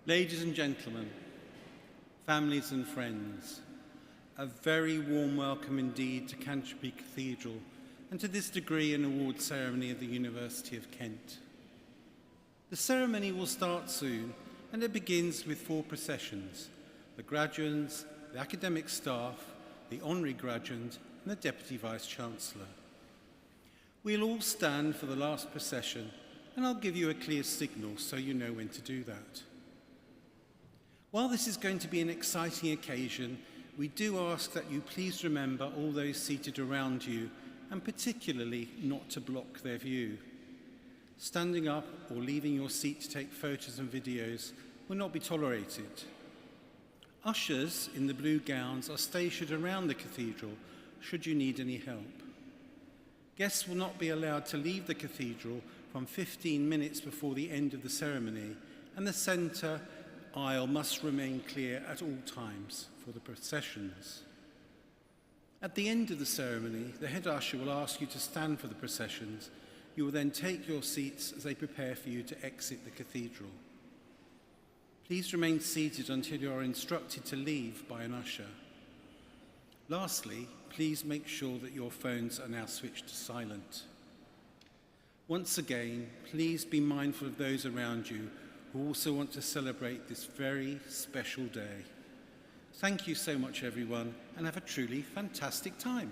Ladies and gentlemen, families and friends, a very warm welcome indeed to Canterbury Cathedral and to this degree and award ceremony of the University of Kent. The ceremony will start soon, and it begins with 4 processions: the graduands, the academic staff, the honorary graduand and the Deputy Vice-Chancellor. We'll all stand for the last procession, and I'll give you a clear signal so you know when to do that. While this is going to be an exciting occasion, we do ask that you please remember all those seated around you, and particularly not to block their view. Standing up or leaving your seat to take photos and videos will not be tolerated. Ushers in the blue gowns are stationed around the cathedral should you need any help. Guests will not be allowed to leave the cathedral from 15 minutes before the end of the ceremony, and the centre aisle must remain clear at all times for the processions. At the end of the ceremony, the head usher will ask you to stand for the processions. You will then take your seats as they prepare for you to exit the cathedral. Please remain seated until you are instructed to leave by an usher. Lastly, please make sure that your phones are now switched to silent. Once again, please be mindful of those around you who also want to celebrate this very special day. Thank you so much, everyone, and have a truly fantastic time.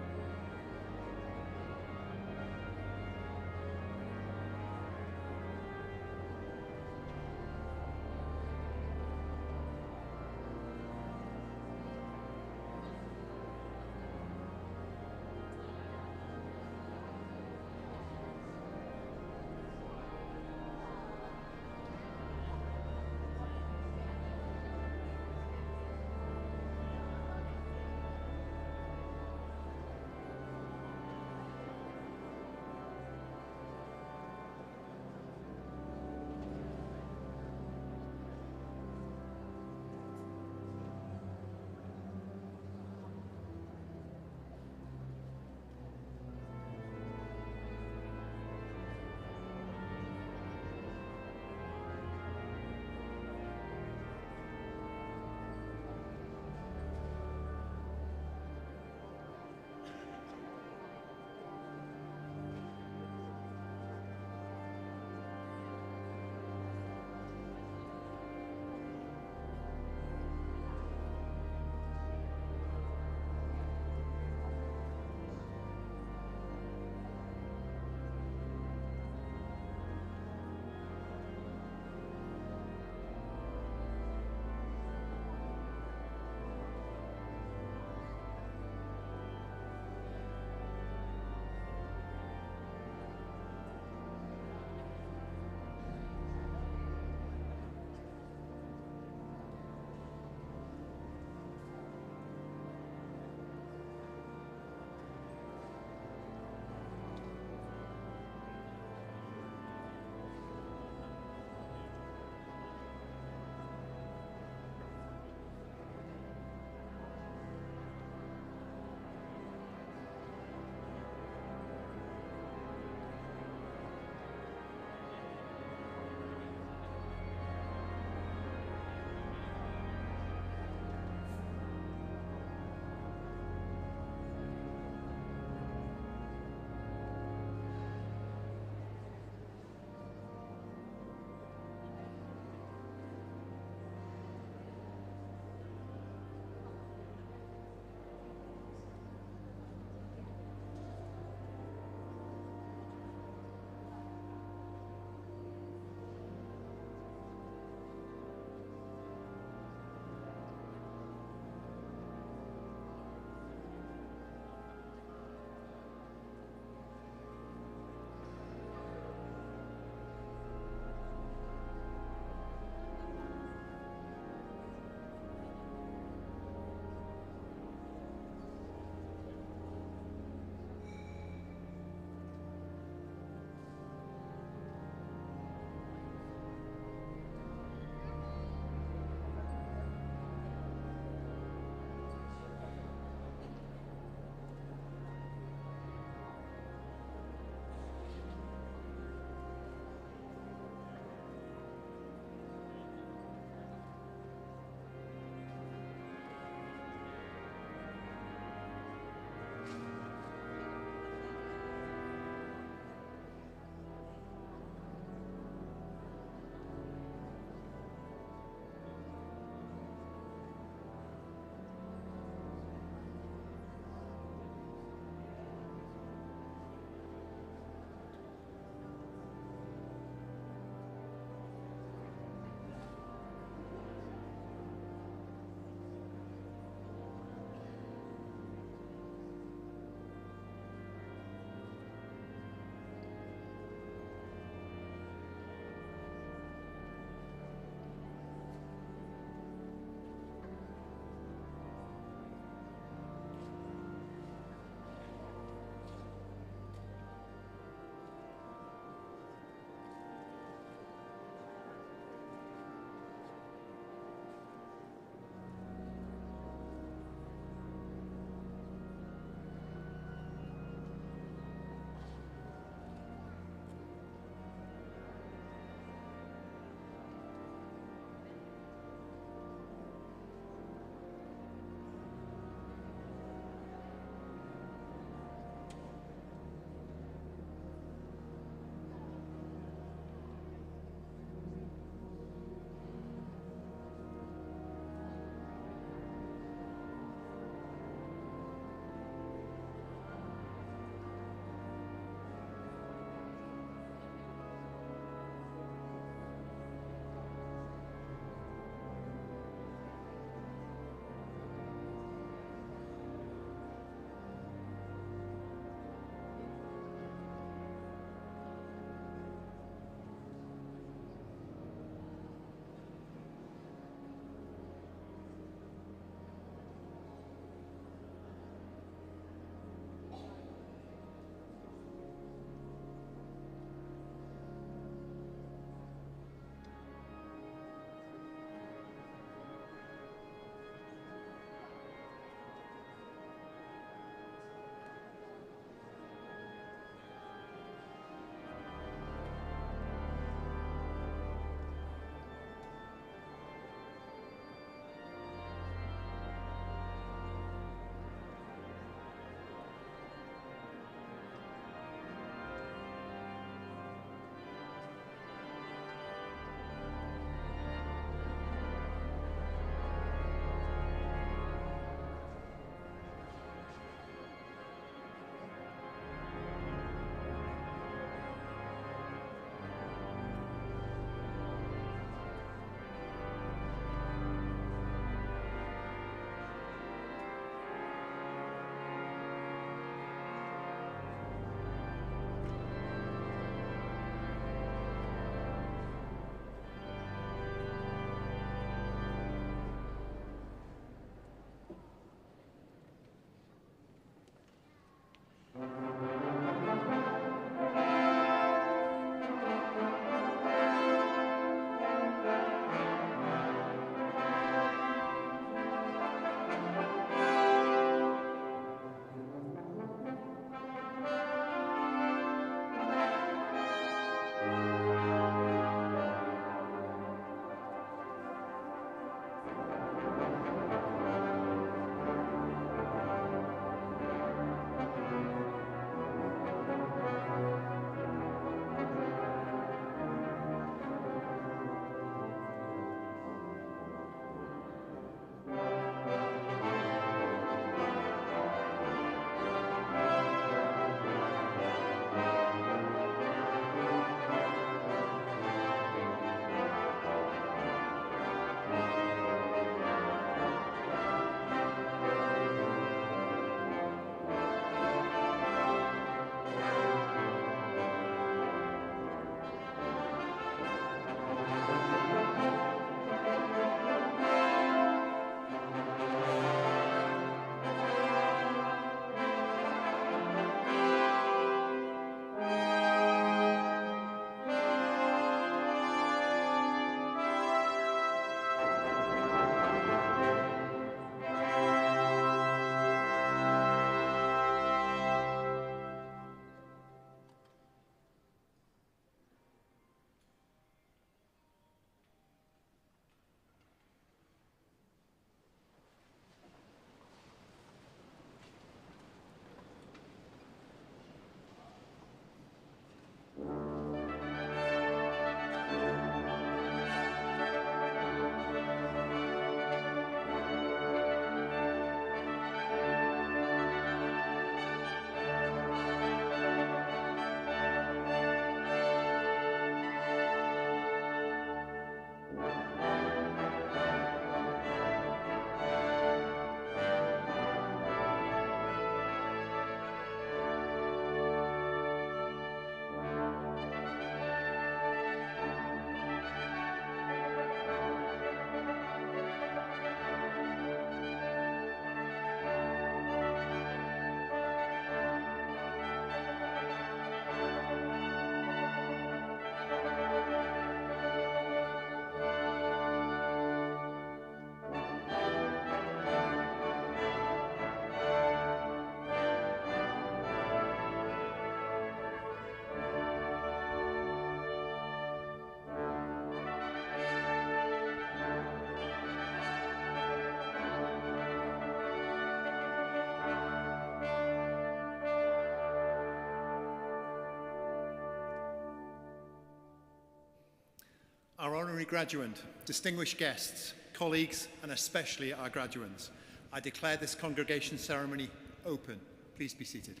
Undergraduate, distinguished guests, colleagues, and especially our graduates, I declare this congregation ceremony open. Please be seated.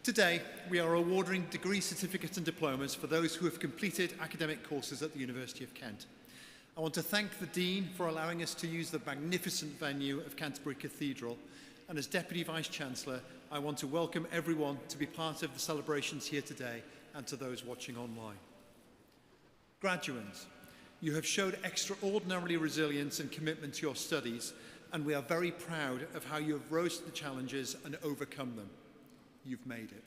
Today, we are awarding degree certificates and diplomas for those who have completed academic courses at the University of Kent. I want to thank the Dean for allowing us to use the magnificent venue of Canterbury Cathedral, and as Deputy Vice-Chancellor, I want to welcome everyone to be part of the celebrations here today and to those watching online. Graduates, you have showed extraordinary resilience and commitment to your studies, and we are very proud of how you have rose to the challenges and overcome them. You've made it.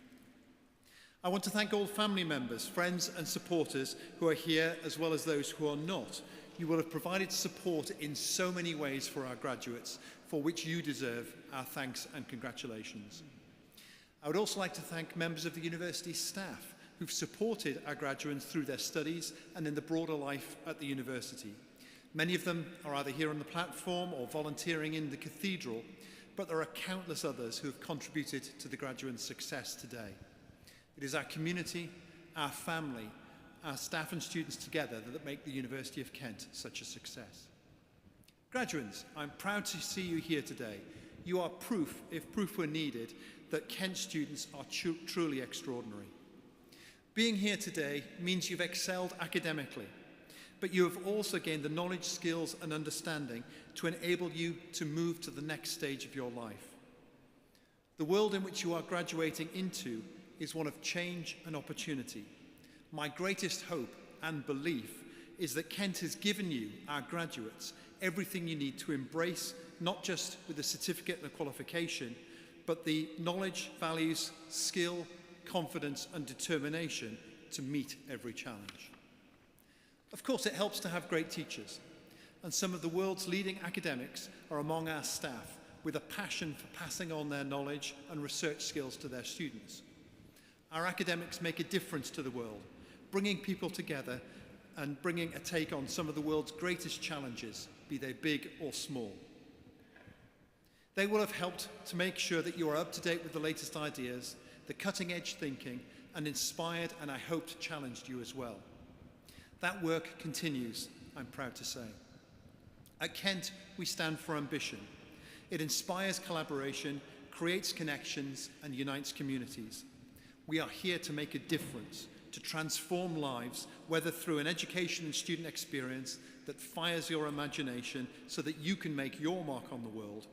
I want to thank all family members, friends and supporters who are here, as well as those who are not. You will have provided support in so many ways for our graduates, for which you deserve our thanks and congratulations. I would also like to thank members of the university staff who've supported our graduates through their studies and in the broader life at the university. Many of them are either here on the platform or volunteering in the cathedral, but there are countless others who have contributed to the graduates' success today. It is our community, our family, our staff and students together that make the University of Kent such a success. Graduates, I'm proud to see you here today. You are proof, if proof were needed, that Kent students are truly extraordinary. Being here today means you've excelled academically, but you have also gained the knowledge, skills and understanding to enable you to move to the next stage of your life. The world in which you are graduating into is one of change and opportunity. My greatest hope and belief is that Kent has given you, our graduates, everything you need to embrace, not just with a certificate and a qualification, but the knowledge, values, skill, confidence and determination to meet every challenge. Of course, it helps to have great teachers, and some of the world's leading academics are among our staff with a passion for passing on their knowledge and research skills to their students. Our academics make a difference to the world, bringing people together and bringing a take on some of the world's greatest challenges, be they big or small. They will have helped to make sure that you are up to date with the latest ideas, the cutting-edge thinking, and inspired and I hope challenged you as well. That work continues, I'm proud to say. At Kent, we stand for ambition. It inspires collaboration, creates connections, and unites communities. We are here to make a difference, to transform lives, whether through an education and student experience that fires your imagination so that you can make your mark on the world,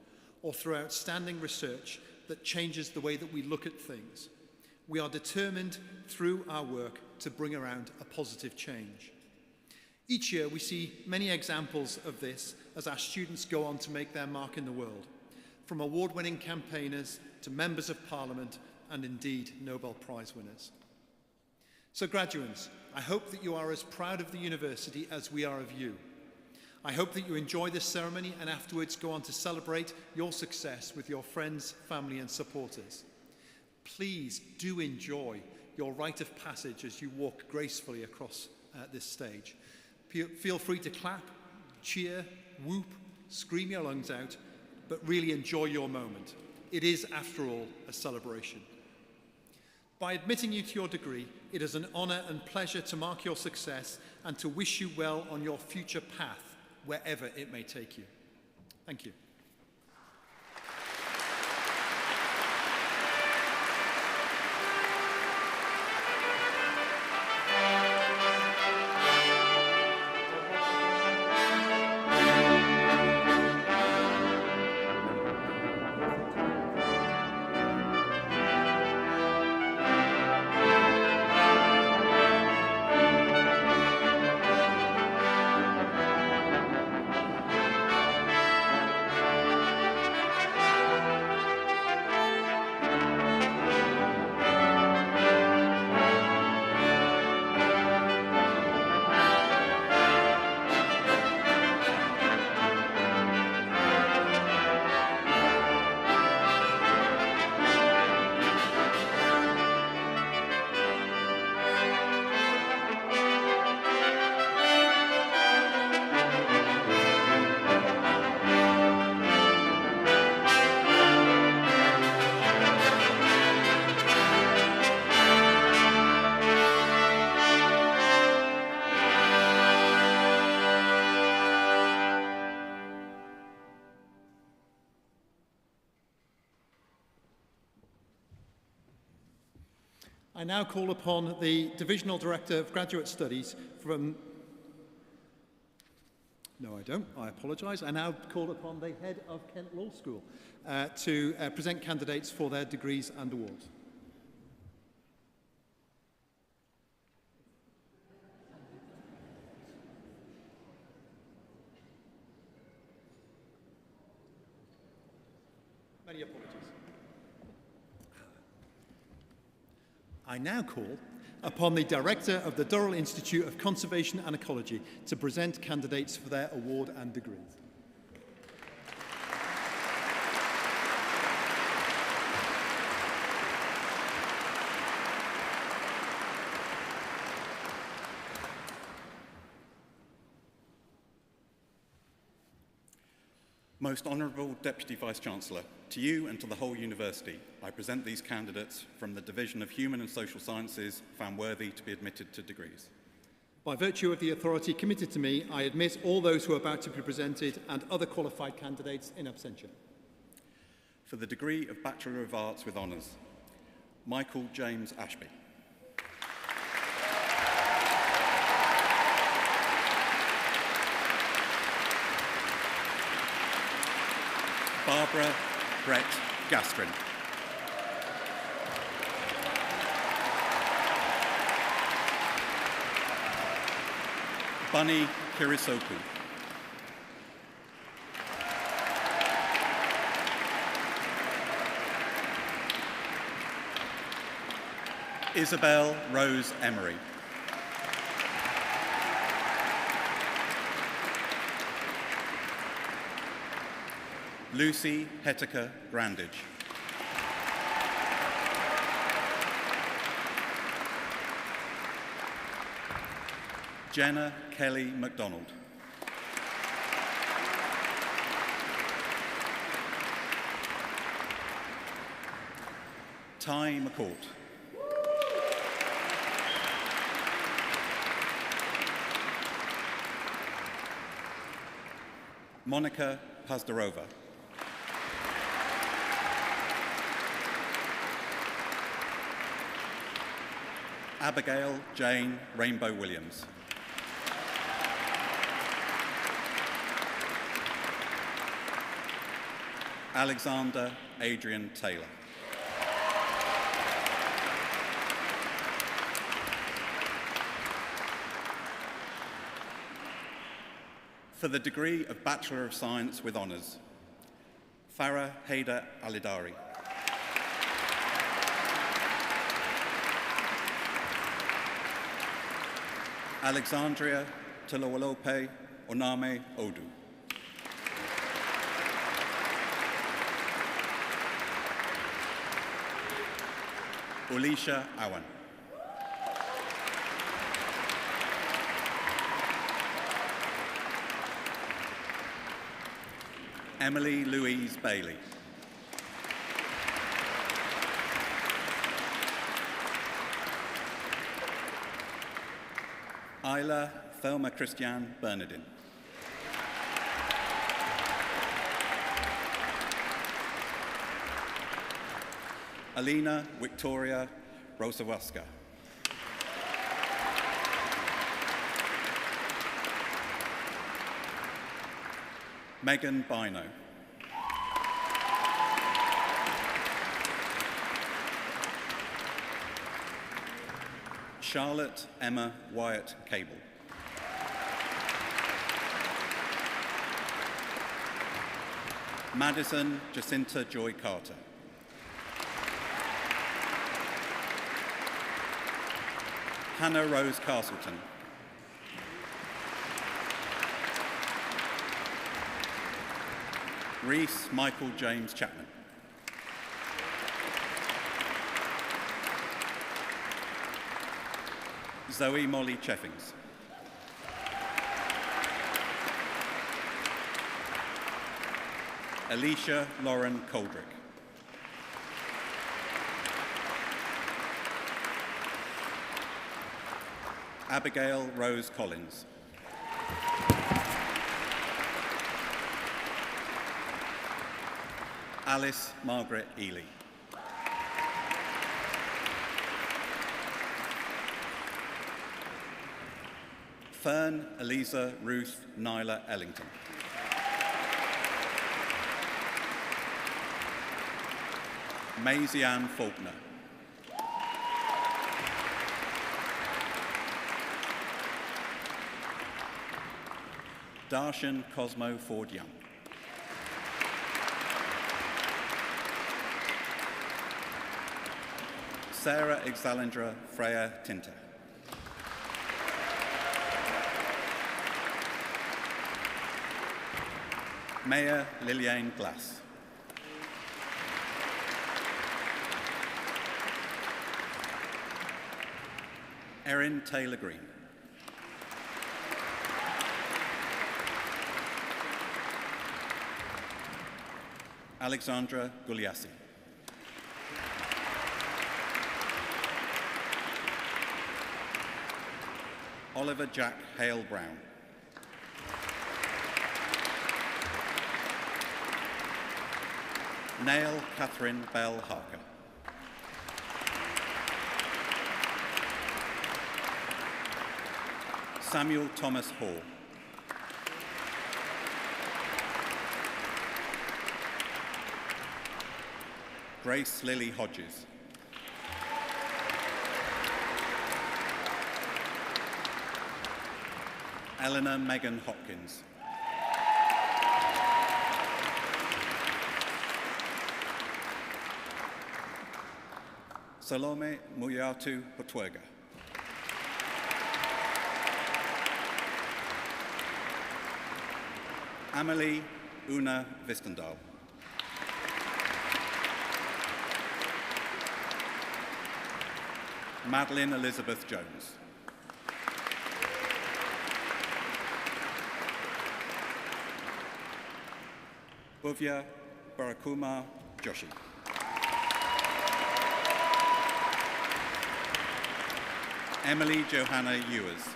or through outstanding research that changes the way that we look at things. We are determined through our work to bring around a positive change. Each year we see many examples of this as our students go on to make their mark in the world, from award-winning campaigners to members of Parliament and indeed Nobel Prize winners. So graduates, I hope that you are as proud of the university as we are of you. I hope that you enjoy this ceremony and afterwards go on to celebrate your success with your friends, family and supporters. Please do enjoy your rite of passage as you walk gracefully across this stage. Feel free to clap, cheer, whoop, scream your lungs out, but really enjoy your moment. It is, after all, a celebration. By admitting you to your degree, it is an honour and pleasure to mark your success and to wish you well on your future path, wherever it may take you. Thank you. I now call upon the Divisional Director of Graduate Studies from... No, I don't. I apologise. I now call upon the Head of Kent Law School to present candidates for their degrees and awards. Many apologies. I now call upon the Director of the Durrell Institute of Conservation and Ecology to present candidates for their award and degrees. Most Honourable Deputy Vice-Chancellor, to you and to the whole University, I present these candidates from the Division of Human and Social Sciences found worthy to be admitted to degrees. By virtue of the authority committed to me, I admit all those who are about to be presented and other qualified candidates in absentia. For the degree of Bachelor of Arts with Honours, Michael James Ashby. Barbara Brett Gastrin. Bunny Kirisoku. Isabel Rose Emery. Lucy Hettica Grandage. Jenna Kelly MacDonald. Ty McCourt. Monica Pazdarova. Abigail Jane Rainbow Williams. Alexander Adrian Taylor. For the degree of Bachelor of Science with Honours, Farah Haider Alidari. Alexandria Tulawalope Oname Odu. Ulisha Awan. Emily Louise Bailey. Isla Thelma Christiane Bernardin. Alina Victoria Rosawaska. Megan Bino. Charlotte Emma Wyatt Cable. Madison Jacinta Joy Carter. Hannah Rose Castleton. Reese Michael James Chapman. Zoe Molly Cheffings. Alicia Lauren Coldrick. Abigail Rose Collins. Alice Margaret Ely. Fern Eliza Ruth Nyla Ellington. Maisie Ann Faulkner. Darshan Cosmo Ford Young. Sarah Exalindra Freya Tinter. Maya Liliane Glass. Erin Taylor Green. Alexandra Gugliassi. Oliver Jack Hale Brown. Nail Catherine Bell Harker. Samuel Thomas Hall. Grace Lily Hodges. Eleanor Megan Hopkins. Salome Muyatu Potwerga. Amelie Una Vistendal. Madeline Elizabeth Jones. Bhuvya Barakumar Joshi. Emily Johanna Ewers.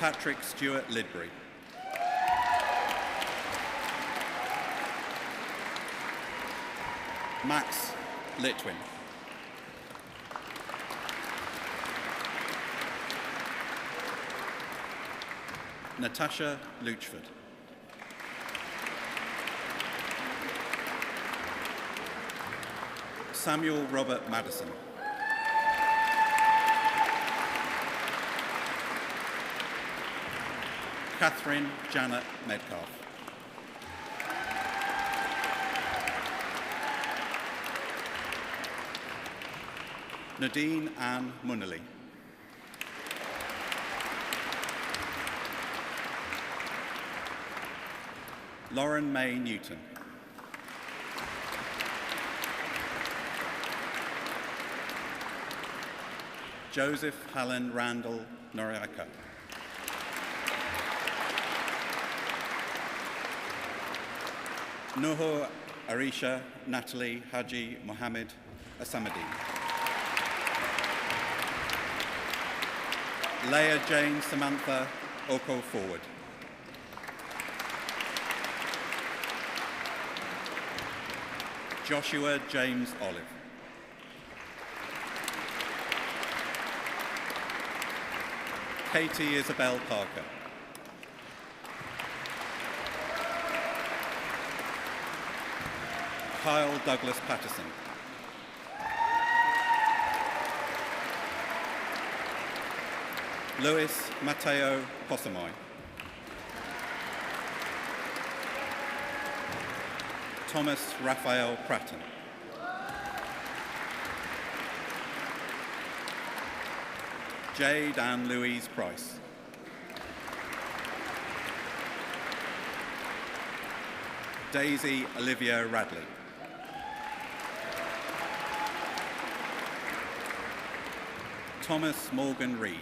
Patrick Stewart Lidbury. Max Litwin. Natasha Luchford. Samuel Robert Madison. Catherine Janet Medcalf. Nadine Ann Munnelly. Lauren May Newton. Joseph Hallen Randall Noriaka. Nuhur Arisha Natalie Haji Mohammed Asamadeen. Leah Jane Samantha Oko Forward. Joshua James Olive. Katie Isabel Parker. Kyle Douglas Patterson. Luis Mateo Posamoy. Thomas Raphael Pratton. Jade Ann Louise Price. Daisy Olivia Radley. Thomas Morgan Reed.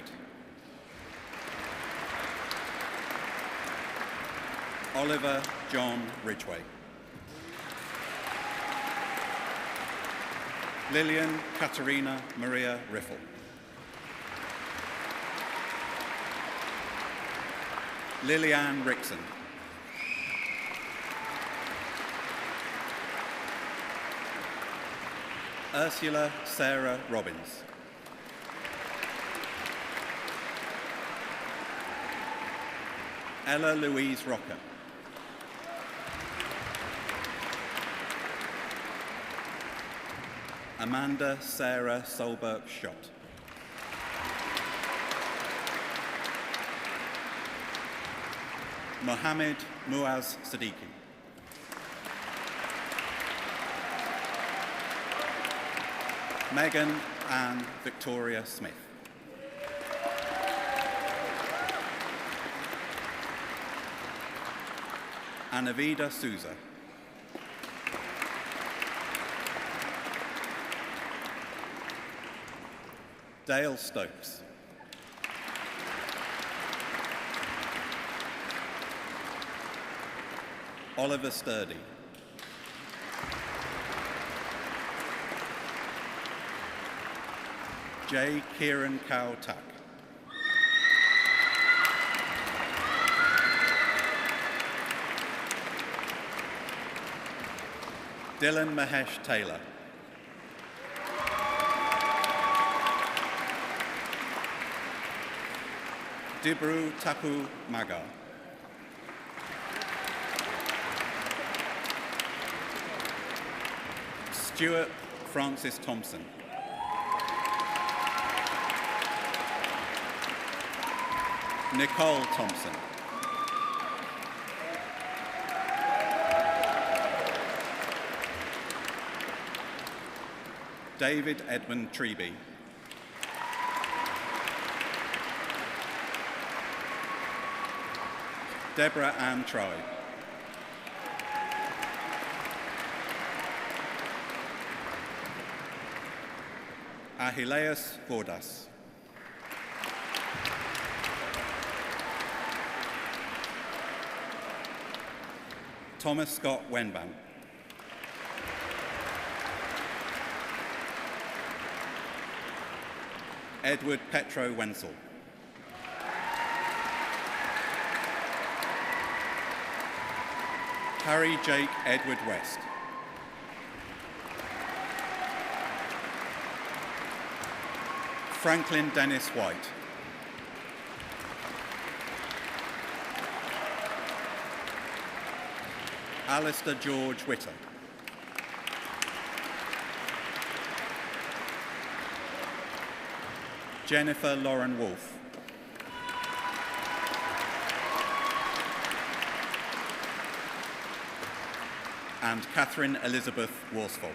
Oliver John Ridgway. Lillian Katerina Maria Riffle. Lillian Rickson. Ursula Sarah Robbins. Ella Louise Rocker. Amanda Sarah Solberg-Schott. Mohammed Muaz Siddiqui. Megan Ann Victoria Smith. Anavida Souza. Dale Stokes. Oliver Sturdy. J. Kieran Cow Tack. Dylan Mahesh Taylor. Dibru Tapu Magar. Stuart Francis Thompson. Nicole Thompson. David Edmund Treby. Deborah Ann Tribe. Ahileus Gordas. Thomas Scott Wenban. Edward Petro Wenzel. Harry Jake Edward West. Franklin Dennis White. Alistair George Witter. Jennifer Lauren Wolfe. And Catherine Elizabeth Worsfold.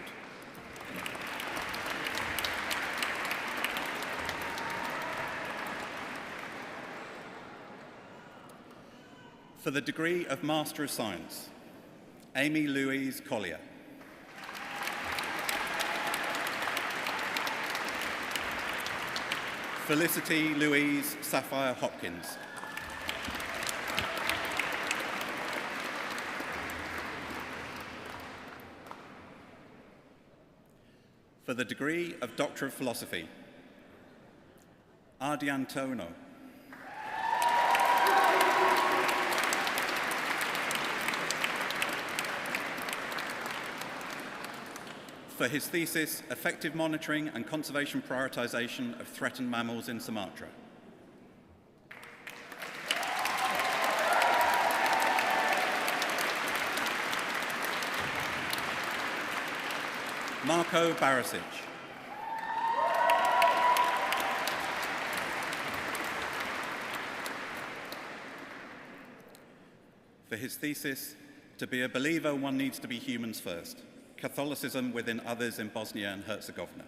For the degree of Master of Science, Amy Louise Collier. Felicity Louise Sapphire Hopkins. For the degree of Doctor of Philosophy, Ardiantono. For his thesis, Effective Monitoring and Conservation Prioritization of Threatened Mammals in Sumatra. Marko Barisic. For his thesis, To be a believer, one needs to be humans first. Catholicism within others in Bosnia and Herzegovina.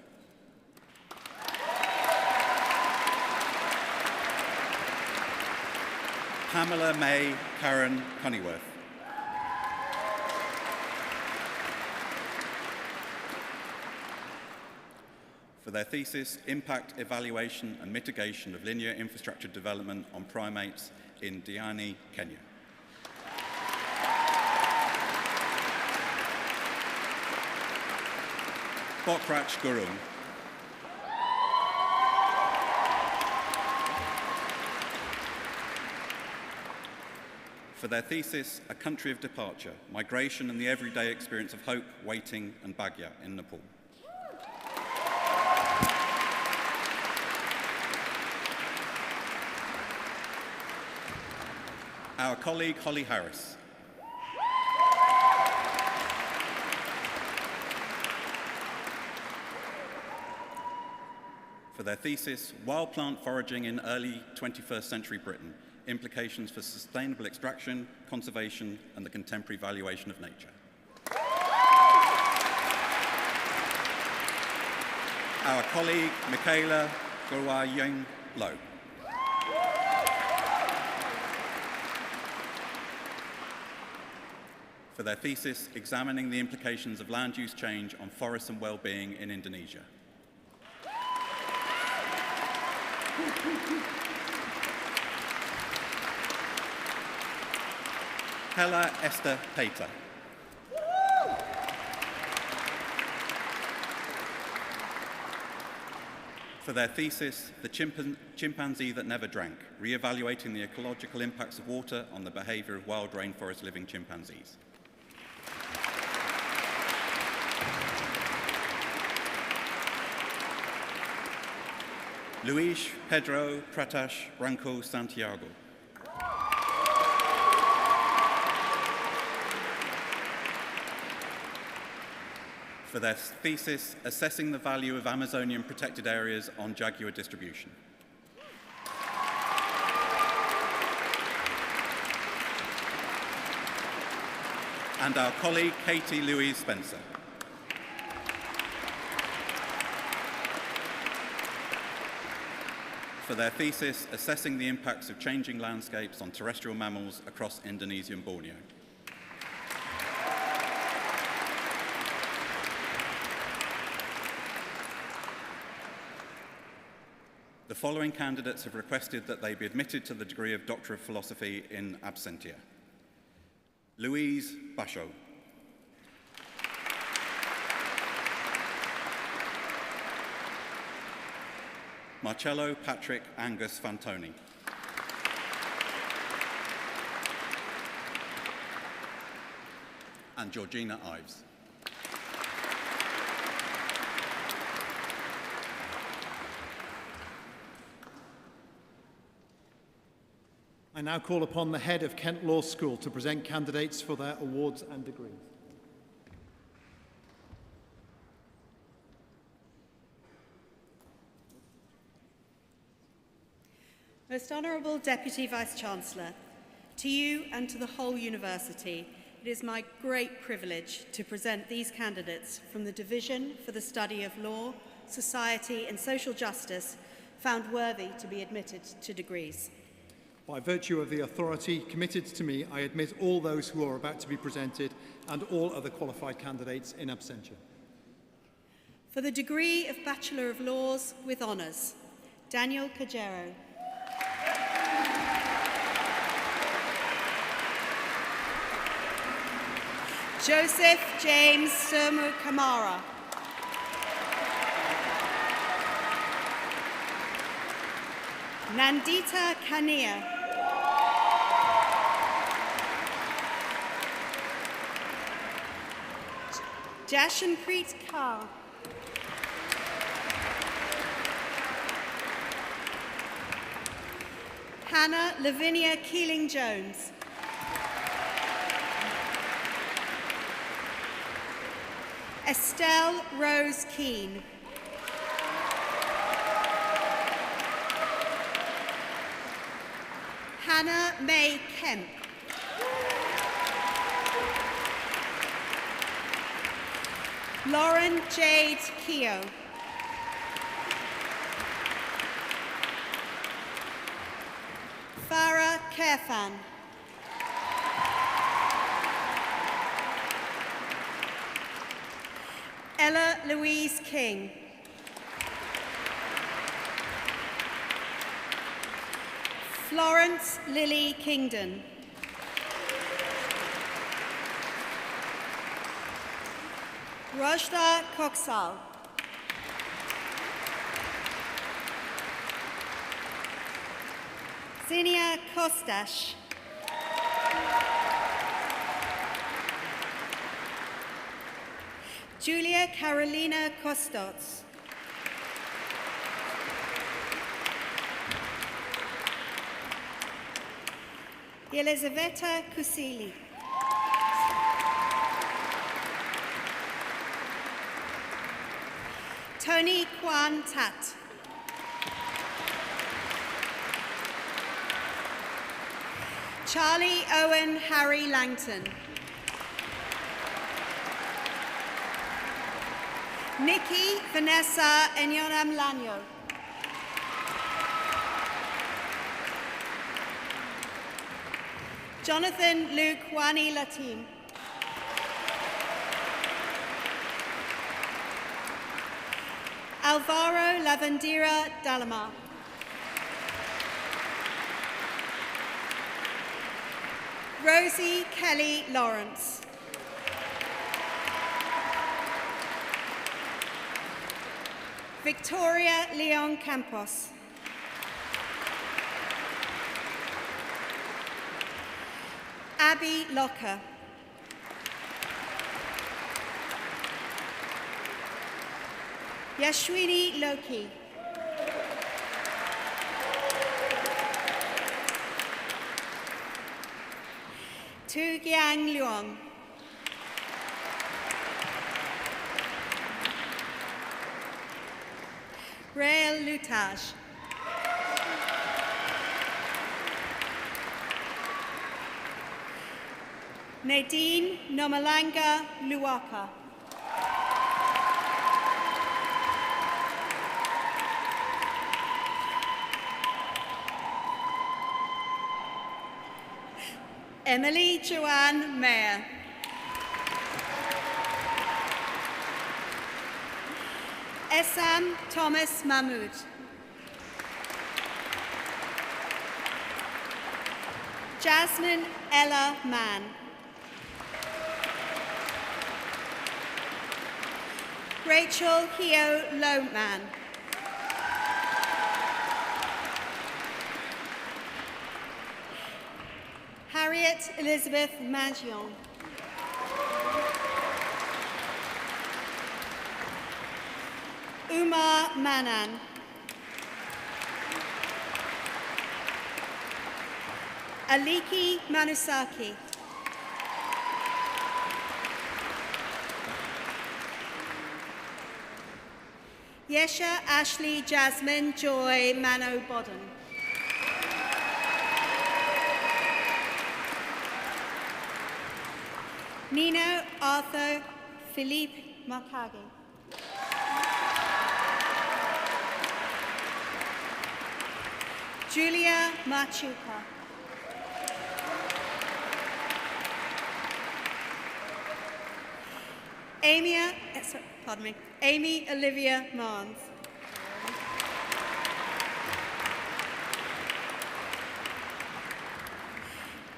Pamela May Karen Cunnyworth. For their thesis, Impact, Evaluation and Mitigation of Linear Infrastructure Development on Primates in Diani, Kenya. Bokrach Gurung. For their thesis, A Country of Departure, Migration and the Everyday Experience of Hope, Waiting and Bagya in Nepal. Our colleague Holly Harris. For their thesis, Wild Plant Foraging in Early 21st Century Britain, Implications for Sustainable Extraction, Conservation and the Contemporary Valuation of Nature. Our colleague Michaela Gurwayeng-Lo. For their thesis, Examining the Implications of Land Use Change on Forests and Wellbeing in Indonesia. Hella Esther Pater. For their thesis, The Chimpanzee That Never Drank, Re-evaluating the Ecological Impacts of Water on the Behaviour of Wild Rainforest Living Chimpanzees. Luis Pedro Pratash Branco Santiago. For their thesis, Assessing the Value of Amazonian Protected Areas on Jaguar Distribution. And our colleague, Katie Louise Spencer. For their thesis, Assessing the Impacts of Changing Landscapes on Terrestrial Mammals Across Indonesia and Borneo. The following candidates have requested that they be admitted to the degree of Doctor of Philosophy in absentia. Louise Basho. Marcello Patrick Angus Fantoni. And Georgina Ives. I now call upon the head of Kent Law School to present candidates for their awards and degrees. Most Honourable Deputy Vice-Chancellor, to you and to the whole University, it is my great privilege to present these candidates from the Division for the Study of Law, Society and Social Justice found worthy to be admitted to degrees. By virtue of the authority committed to me, I admit all those who are about to be presented and all other qualified candidates in absentia. For the degree of Bachelor of Laws with Honours, Daniel Cajero. Joseph James Surmu Kamara. Nandita Kania. Jashanpreet Kaur. Hannah Lavinia Keeling-Jones. Estelle Rose Keane. Hannah May Kemp. Lauren Jade Keogh. Farah Kerfan. Ella Louise King. Florence Lily Kingdon. Rajda Koksal. Zinnia Kostash. Julia Carolina Kostots. Elizaveta Kusili. Tony Kwan Tat. Charlie Owen Harry Langton. Nikki Vanessa Enyonam Lanyo. Jonathan Luke Wani Latim. Alvaro Lavandera Dalama. Rosie Kelly Lawrence. Victoria Leon Campos. Abby Locker. Yashwini Loki. Tu Giang Luong. Rael Lutage. Nadine Nomalanga Luaka. Emily Joanne Mayer. Essam Thomas Mahmood. Jasmine Ella Mann. Rachel Hio Lohman. Harriet Elizabeth Magion. Umar Manan. Aliki Manusaki. Yesha Ashley Jasmine Joy Mano Bodden. Nino Arthur Philippe Makagi. Julia Machuca. Amy Olivia Marnes.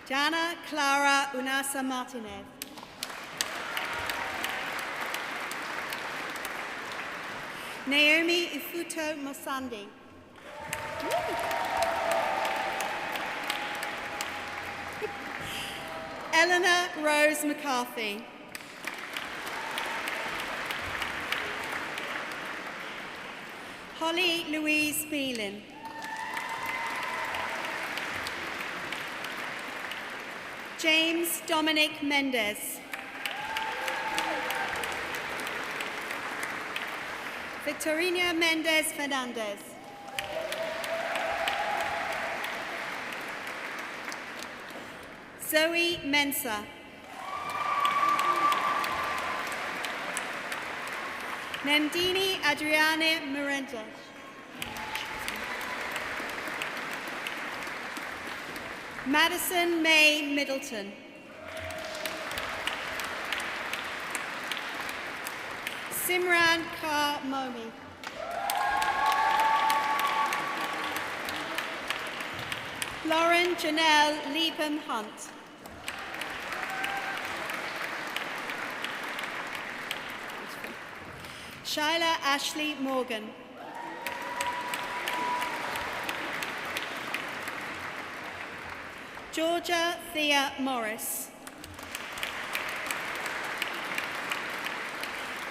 Jana Clara Unasa Martinez. Naomi Ifuto Mosandi. Eleanor Rose McCarthy. Holly Louise Beelin. James Dominic Mendez. Victorina Mendez Fernandez. Zoe Mensa. Nandini Adriana Miranda. Madison May Middleton. Simran Kar Momi. Lauren Janelle Leapham Hunt. Shyla Ashley Morgan. Georgia Thea Morris.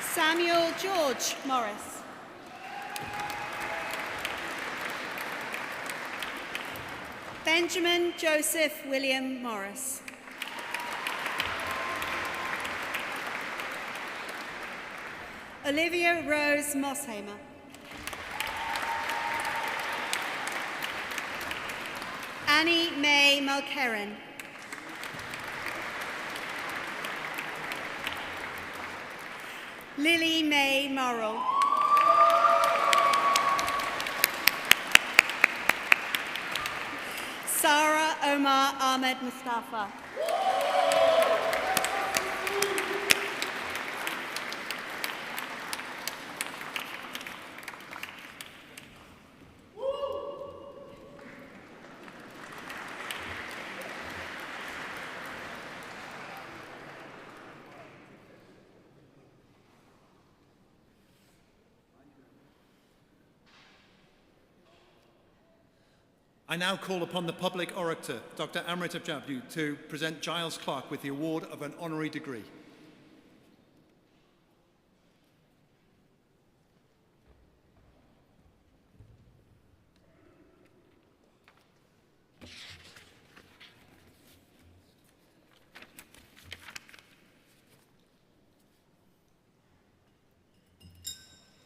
Samuel George Morris. Benjamin Joseph William Morris. Olivia Rose Mossheimer. Annie May Mulkerrin. Lily May Morrill. Sarah Omar Ahmed Mustafa. I now call upon the public orator, Dr. Amrit Abjabdu, to present Giles Clark with the award of an honorary degree.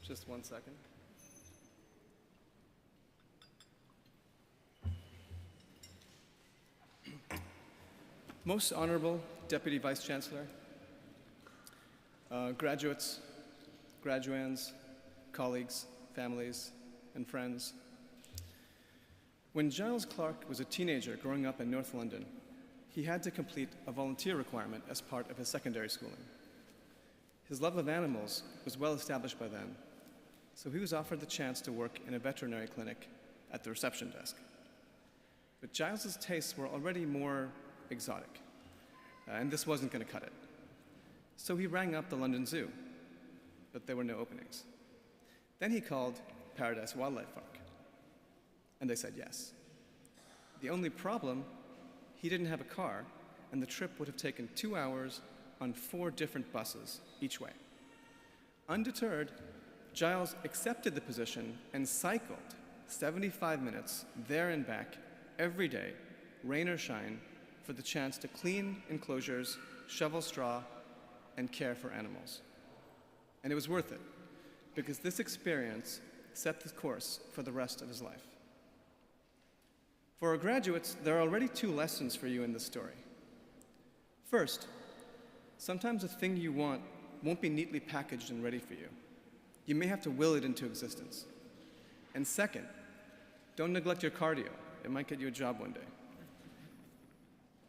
Just 1 second. Most Honorable Deputy Vice Chancellor, graduates, graduands, colleagues, families, and friends. When Giles Clark was a teenager growing up in North London, he had to complete a volunteer requirement as part of his secondary schooling. His love of animals was well established by then, so he was offered the chance to work in a veterinary clinic at the reception desk. But Giles's tastes were already more exotic, and this wasn't going to cut it. So he rang up the London Zoo, but there were no openings. Then he called Paradise Wildlife Park, and they said yes. The only problem, he didn't have a car, and the trip would have taken 2 hours on 4 different buses each way. Undeterred, Giles accepted the position and cycled 75 minutes there and back every day, rain or shine, for the chance to clean enclosures, shovel straw, and care for animals. And it was worth it, because this experience set the course for the rest of his life. For our graduates, there are already 2 lessons for you in this story. First, sometimes the thing you want won't be neatly packaged and ready for you. You may have to will it into existence. And second, don't neglect your cardio. It might get you a job one day.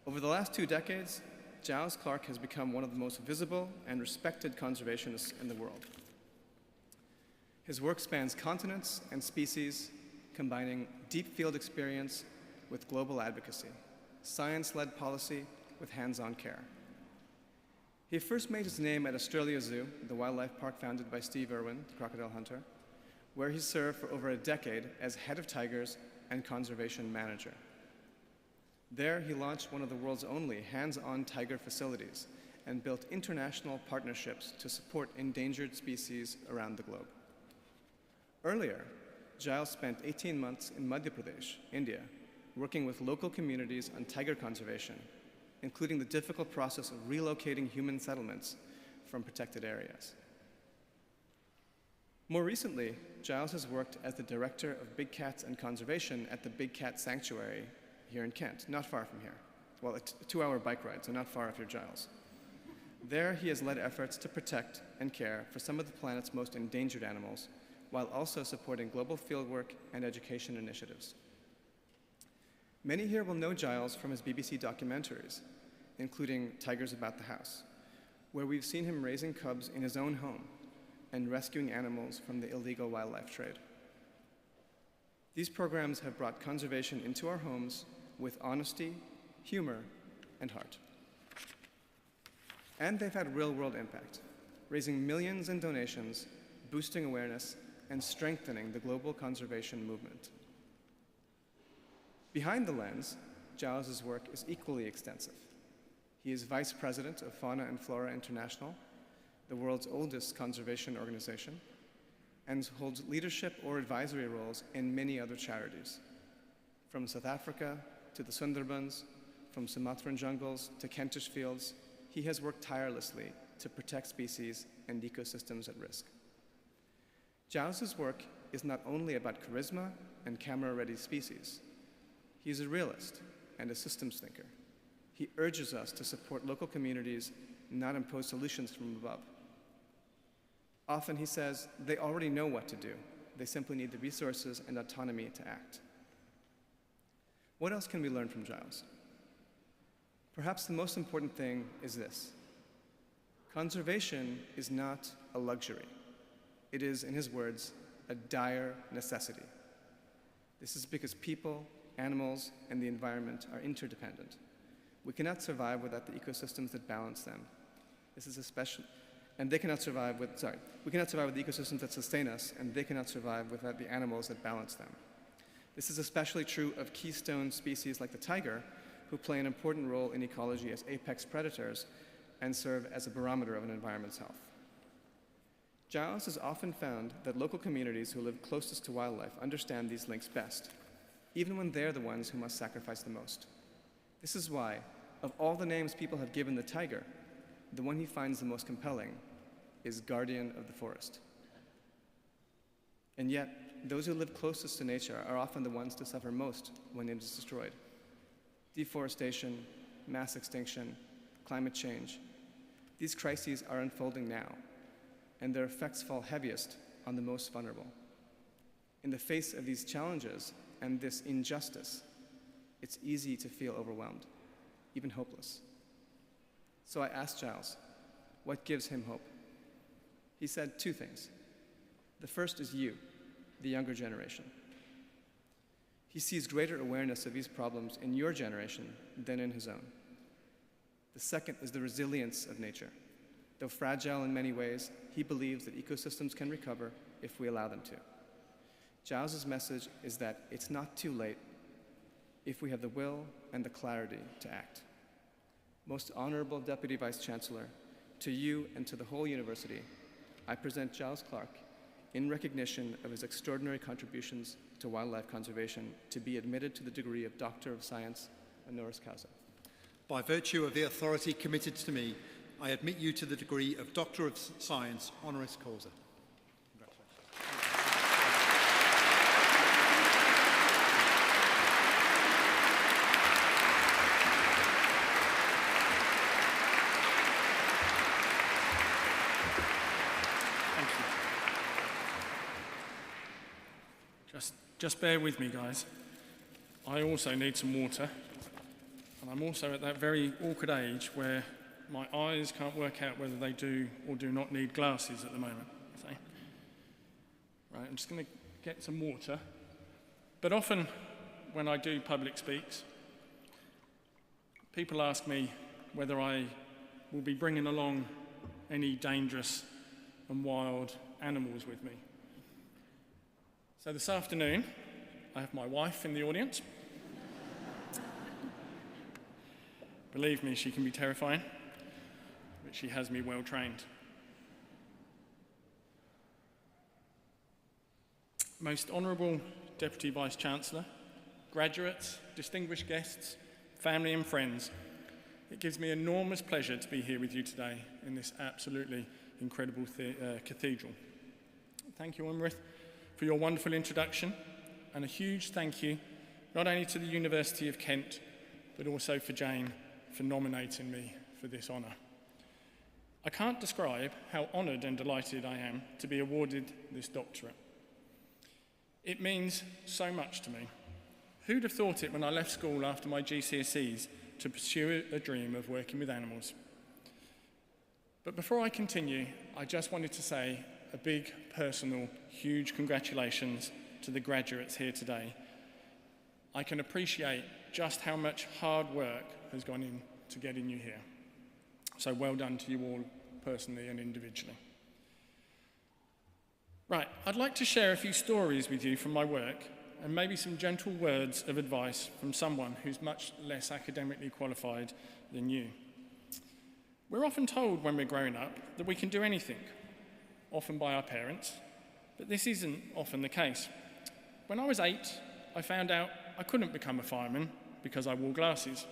Over the last 2 decades, Giles Clark has become one of the most visible and respected conservationists in the world. His work spans continents and species, combining deep field experience with global advocacy, science-led policy with hands-on care. He first made his name at Australia Zoo, the wildlife park founded by Steve Irwin, the crocodile hunter, where he served for over a decade as head of tigers and conservation manager. There, he launched one of the world's only hands-on tiger facilities and built international partnerships to support endangered species around the globe. Earlier, Giles spent 18 months in Madhya Pradesh, India, working with local communities on tiger conservation, including the difficult process of relocating human settlements from protected areas. More recently, Giles has worked as the director of big cats and conservation at the Big Cat Sanctuary here in Kent, not far from here. Well, a 2-hour bike ride, so not far if you're Giles. There, he has led efforts to protect and care for some of the planet's most endangered animals, while also supporting global fieldwork and education initiatives. Many here will know Giles from his BBC documentaries, including Tigers About the House, where we've seen him raising cubs in his own home and rescuing animals from the illegal wildlife trade. These programs have brought conservation into our homes with honesty, humor, and heart. And they've had real-world impact, raising millions in donations, boosting awareness, and strengthening the global conservation movement. Behind the lens, Giles's work is equally extensive. He is vice president of Fauna and Flora International, the world's oldest conservation organization, and holds leadership or advisory roles in many other charities, from South Africa to the Sundarbans, from Sumatran jungles to Kentish fields, he has worked tirelessly to protect species and ecosystems at risk. Giles' work is not only about charisma and camera-ready species. He is a realist and a systems thinker. He urges us to support local communities, not impose solutions from above. Often he says they already know what to do. They simply need the resources and autonomy to act. What else can we learn from Giles? Perhaps the most important thing is this. Conservation is not a luxury. It is, in his words, a dire necessity. This is because people, animals, and the environment are interdependent. We cannot survive without the ecosystems that balance them. This is especially, and they cannot survive with, we cannot survive with the ecosystems that sustain us, and they cannot survive without the animals that balance them. This is especially true of keystone species like the tiger, who play an important role in ecology as apex predators and serve as a barometer of an environment's health. Giles has often found that local communities who live closest to wildlife understand these links best, even when they're the ones who must sacrifice the most. This is why, of all the names people have given the tiger, the one he finds the most compelling is guardian of the forest. And yet, those who live closest to nature are often the ones to suffer most when it is destroyed. Deforestation, mass extinction, climate change. These crises are unfolding now, and their effects fall heaviest on the most vulnerable. In the face of these challenges and this injustice, it's easy to feel overwhelmed, even hopeless. So I asked Giles, what gives him hope? He said two things. The first is you, the younger generation. He sees greater awareness of these problems in your generation than in his own. The second is the resilience of nature. Though fragile in many ways, he believes that ecosystems can recover if we allow them to. Giles' message is that it's not too late if we have the will and the clarity to act. Most Honorable Deputy Vice-Chancellor, to you and to the whole university, I present Giles Clarke in recognition of his extraordinary contributions to wildlife conservation to be admitted to the degree of Doctor of Science honoris causa. By virtue of the authority committed to me, I admit you to the degree of Doctor of Science honoris causa. Just bear with me, guys. I also need some water, and I'm also at that very awkward age where my eyes can't work out whether they do or do not need glasses at the moment. So, right, I'm just going to get some water. But often, when I do public speaks, people ask me whether I will be bringing along any dangerous and wild animals with me. So this afternoon, I have my wife in the audience. Believe me, she can be terrifying, but she has me well trained. Most Honourable Deputy Vice-Chancellor, graduates, distinguished guests, family and friends, it gives me enormous pleasure to be here with you today in this absolutely incredible cathedral. Thank you, Umrith, for your wonderful introduction, and a huge thank you not only to the University of Kent, but also for Jane for nominating me for this honour. I can't describe how honoured and delighted I am to be awarded this doctorate. It means so much to me. Who'd have thought it when I left school after my GCSEs to pursue a dream of working with animals? But before I continue, I just wanted to say a big, personal, huge congratulations to the graduates here today. I can appreciate just how much hard work has gone into getting you here. So well done to you all, personally and individually. Right, I'd like to share a few stories with you from my work and maybe some gentle words of advice from someone who's much less academically qualified than you. We're often told when we're growing up that we can do anything, often by our parents, but this isn't often the case. When I was 8, I found out I couldn't become a fireman because I wore glasses.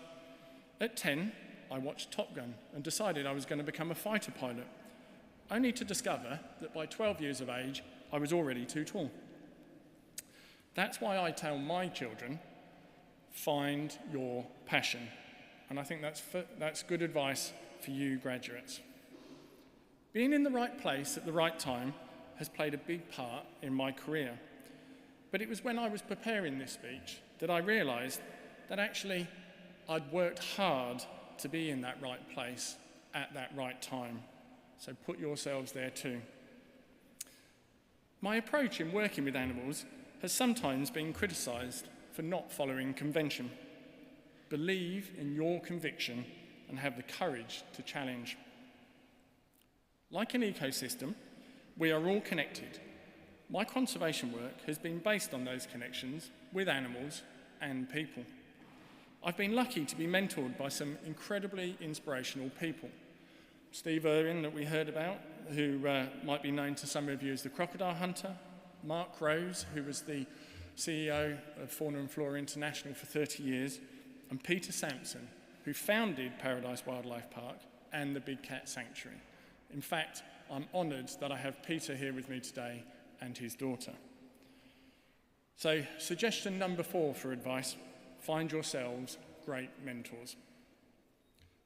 At 10, I watched Top Gun and decided I was going to become a fighter pilot, only to discover that by 12 years of age, I was already too tall. That's why I tell my children, find your passion. And I think that's good advice for you graduates. Being in the right place at the right time has played a big part in my career. But it was when I was preparing this speech that I realised that actually I'd worked hard to be in that right place at that right time. So put yourselves there too. My approach in working with animals has sometimes been criticised for not following convention. Believe in your conviction and have the courage to challenge. Like an ecosystem, we are all connected. My conservation work has been based on those connections with animals and people. I've been lucky to be mentored by some incredibly inspirational people. Steve Irwin, that we heard about, who might be known to some of you as the crocodile hunter. Mark Rose, who was the CEO of Fauna and Flora International for 30 years. And Peter Sampson, who founded Paradise Wildlife Park and the Big Cat Sanctuary. In fact, I'm honoured that I have Peter here with me today and his daughter. So, suggestion number 4 for advice, find yourselves great mentors.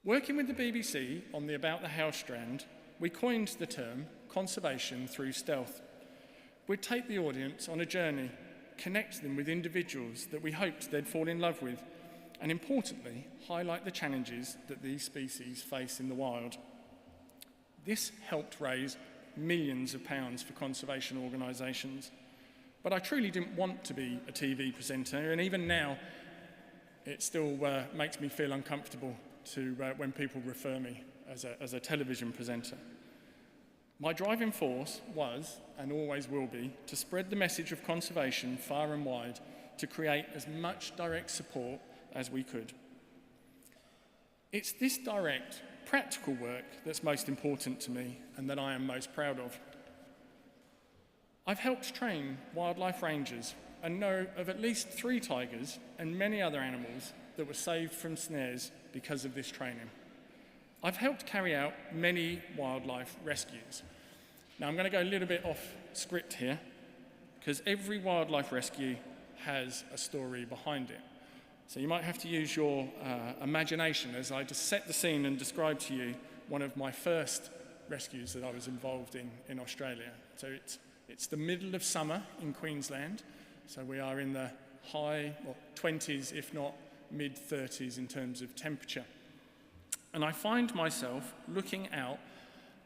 Working with the BBC on the About the House strand, we coined the term conservation through stealth. We'd take the audience on a journey, connect them with individuals that we hoped they'd fall in love with, and importantly, highlight the challenges that these species face in the wild. This helped raise millions of pounds for conservation organisations. But I truly didn't want to be a TV presenter, and even now, it still makes me feel uncomfortable when people refer me as a television presenter. My driving force was, and always will be, to spread the message of conservation far and wide, to create as much direct support as we could. It's this direct, practical work that's most important to me and that I am most proud of. I've helped train wildlife rangers and know of at least 3 tigers and many other animals that were saved from snares because of this training. I've helped carry out many wildlife rescues. Now I'm going to go a little bit off script here, because every wildlife rescue has a story behind it. So you might have to use your imagination as I just set the scene and describe to you one of my first rescues that I was involved in Australia. So it's the middle of summer in Queensland, so we are in the high 20s, if not mid-30s in terms of temperature. And I find myself looking out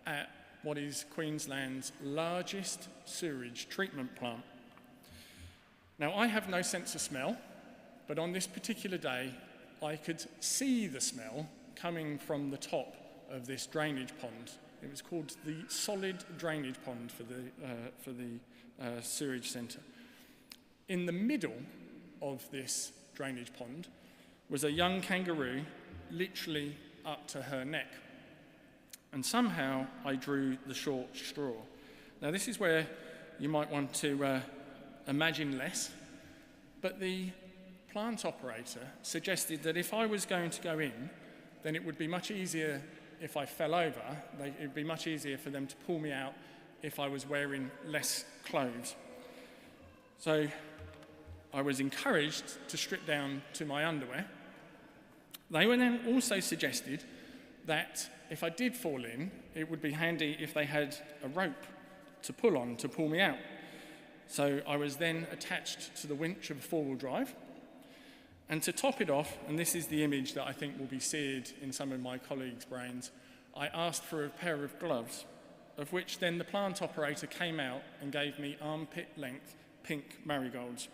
at what is Queensland's largest sewage treatment plant. Now, I have no sense of smell, but on this particular day, I could see the smell coming from the top of this drainage pond. It was called the solid drainage pond for the sewage centre. In the middle of this drainage pond was a young kangaroo, literally up to her neck. And somehow I drew the short straw. Now this is where you might want to imagine less, but the plant operator suggested that if I was going to go in, then it would be much easier if I fell over. It would be much easier for them to pull me out if I was wearing less clothes. So I was encouraged to strip down to my underwear. They were then also suggested that if I did fall in, it would be handy if they had a rope to pull on to pull me out. So I was then attached to the winch of a four-wheel drive. And to top it off, and this is the image that I think will be seared in some of my colleagues' brains, I asked for a pair of gloves, of which then the plant operator came out and gave me armpit-length pink marigolds.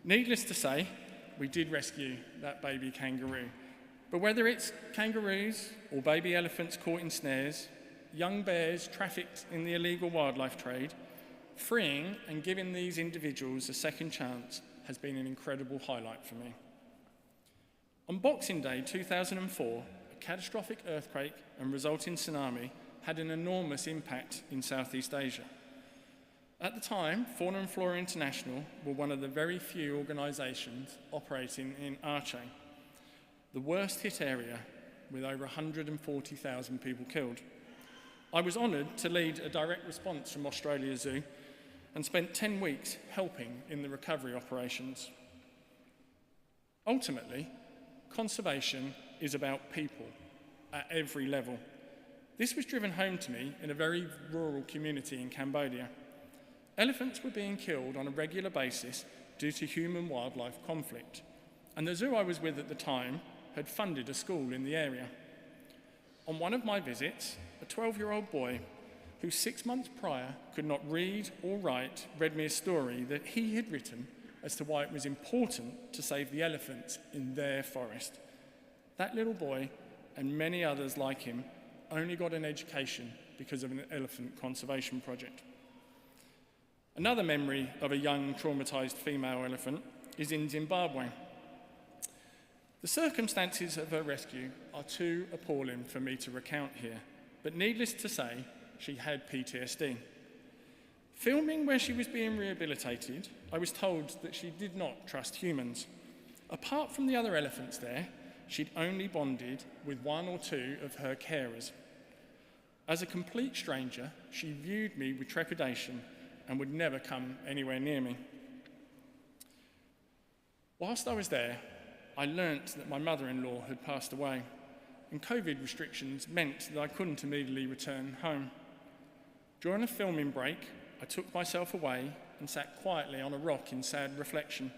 Needless to say, we did rescue that baby kangaroo. But whether it's kangaroos or baby elephants caught in snares, young bears trafficked in the illegal wildlife trade, freeing and giving these individuals a second chance has been an incredible highlight for me. On Boxing Day 2004, a catastrophic earthquake and resulting tsunami had an enormous impact in Southeast Asia. At the time, Fauna and Flora International were one of the very few organisations operating in Aceh, the worst hit area with over 140,000 people killed. I was honoured to lead a direct response from Australia Zoo and spent 10 weeks helping in the recovery operations. Ultimately, conservation is about people at every level. This was driven home to me in a very rural community in Cambodia. Elephants were being killed on a regular basis due to human-wildlife conflict, and the zoo I was with at the time had funded a school in the area. On one of my visits, a 12-year-old boy who 6 months prior could not read or write read me a story that he had written as to why it was important to save the elephants in their forest. That little boy and many others like him only got an education because of an elephant conservation project. Another memory of a young, traumatised female elephant is in Zimbabwe. The circumstances of her rescue are too appalling for me to recount here, but needless to say, she had PTSD. Filming where she was being rehabilitated, I was told that she did not trust humans. Apart from the other elephants there, she'd only bonded with one or two of her carers. As a complete stranger, she viewed me with trepidation and would never come anywhere near me. Whilst I was there, I learnt that my mother-in-law had passed away, and COVID restrictions meant that I couldn't immediately return home. During a filming break, I took myself away and sat quietly on a rock in sad reflection.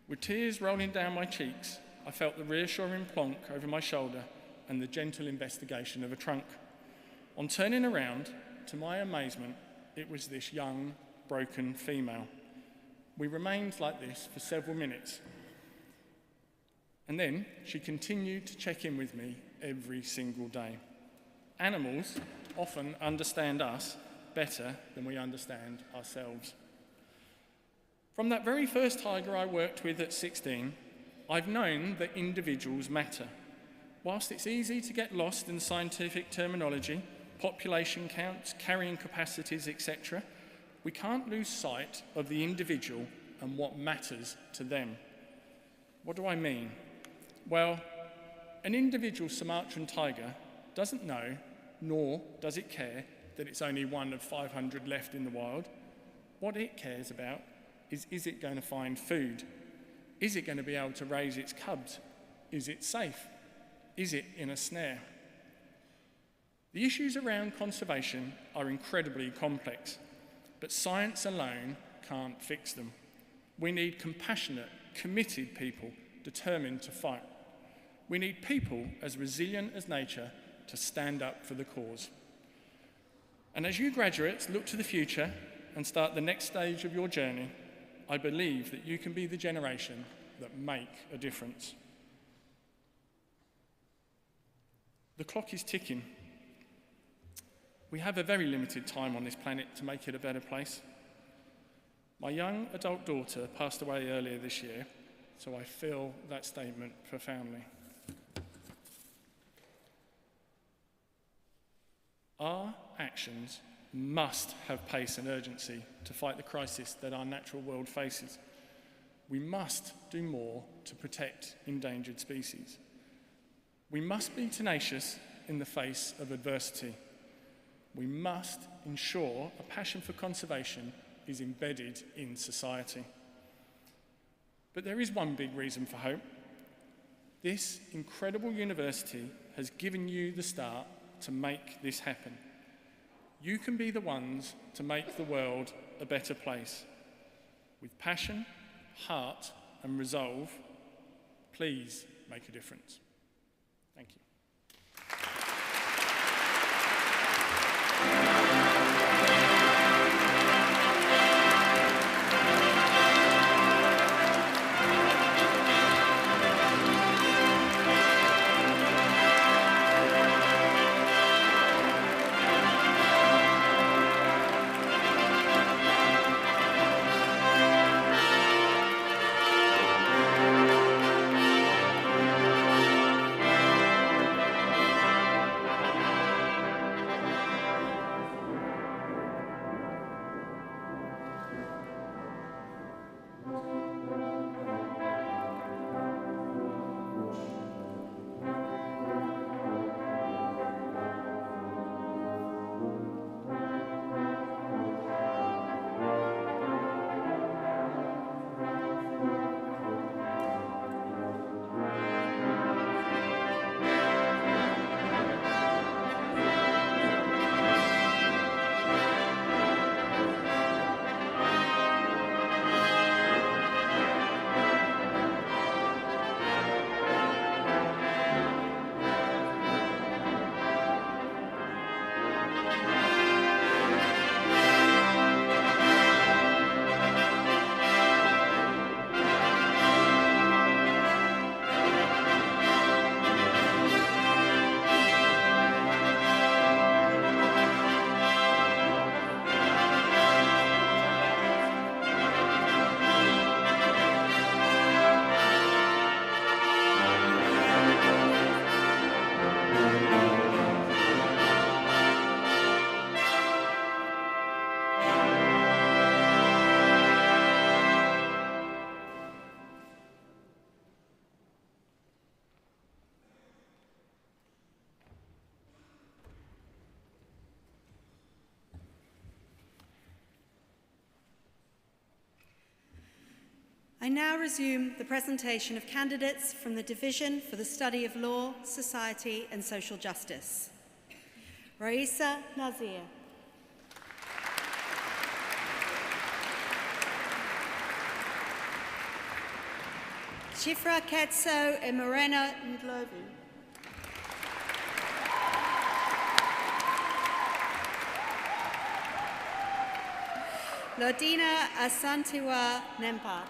With tears rolling down my cheeks, I felt the reassuring plonk over my shoulder and the gentle investigation of a trunk. On turning around, to my amazement, it was this young, broken female. We remained like this for several minutes. And then she continued to check in with me every single day. Animals often understand us better than we understand ourselves. From that very first tiger I worked with at 16, I've known that individuals matter. Whilst it's easy to get lost in scientific terminology, population counts, carrying capacities, etc., we can't lose sight of the individual and what matters to them. What do I mean? Well, an individual Sumatran tiger doesn't know, nor does it care, that it's only one of 500 left in the wild. What it cares about is it going to find food? Is it going to be able to raise its cubs? Is it safe? Is it in a snare? The issues around conservation are incredibly complex, but science alone can't fix them. We need compassionate, committed people determined to fight. We need people as resilient as nature to stand up for the cause. And as you graduates look to the future and start the next stage of your journey, I believe that you can be the generation that make a difference. The clock is ticking. We have a very limited time on this planet to make it a better place. My young adult daughter passed away earlier this year, so I feel that statement profoundly. Our actions must have pace and urgency to fight the crisis that our natural world faces. We must do more to protect endangered species. We must be tenacious in the face of adversity. We must ensure a passion for conservation is embedded in society. But there is one big reason for hope. This incredible university has given you the start to make this happen. You can be the ones to make the world a better place. With passion, heart, and resolve, please make a difference. Thank you. I now resume the presentation of candidates from the Division for the Study of Law, Society and Social Justice. Raisa Nazir. Shifra Ketso e Morena Ndlovu. Lodina Asantiwa Nempad.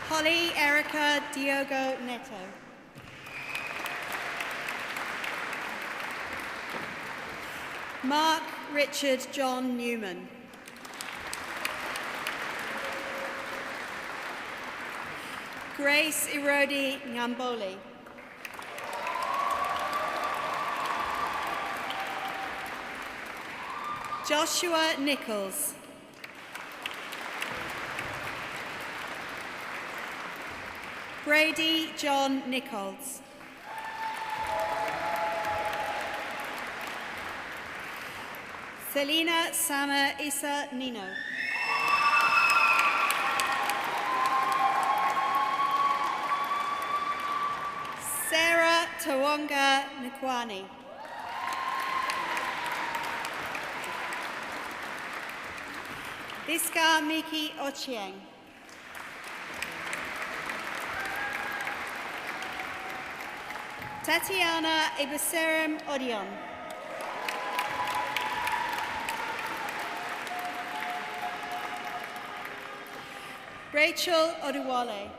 Holly Erica Diogo Neto. Mark Richard John Newman. Grace Irodi Ngamboli. Joshua Nichols. Brady John Nichols. Selina Sama Isa Nino. Sarah Tawonga Nkwani. Iska Miki Ochieng. Tatiana Ibeserem Odion. Rachel Oduwale.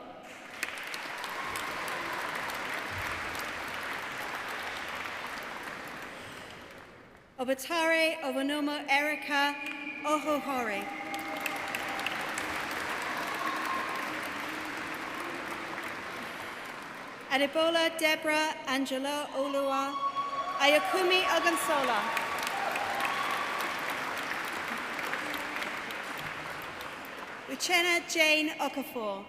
Obatare Obonomo Erica Ohohori. Adebola Deborah Angela Olua. Ayakumi Ogunsola. Uchenna Jane Okafor.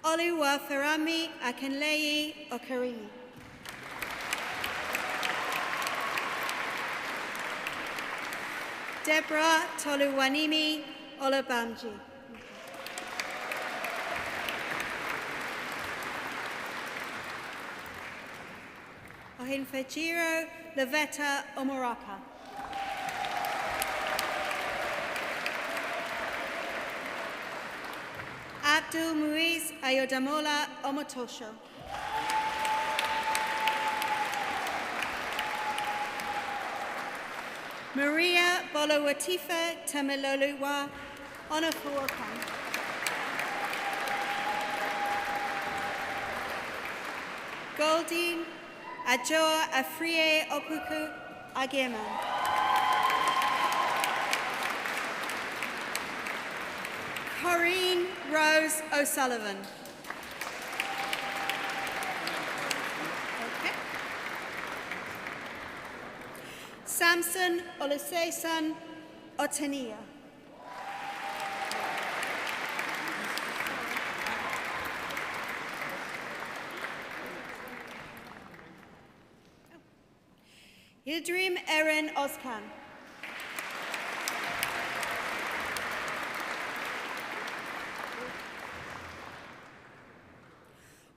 Oluwa Ferami Akinleyi Okarimi. Deborah Toluwanimi Olabamji. Ohinfejiro Levetta Omoraka. Abdul Muiz Ayodamola Omotosho. Maria Bolowatifa Tameloluwa Onafuokan. Goldine Ajoa Afriye Opuku Ageman. Corinne Rose O'Sullivan. Okay. Samson Olusesan Otenia. Yildirim Erin Oskan.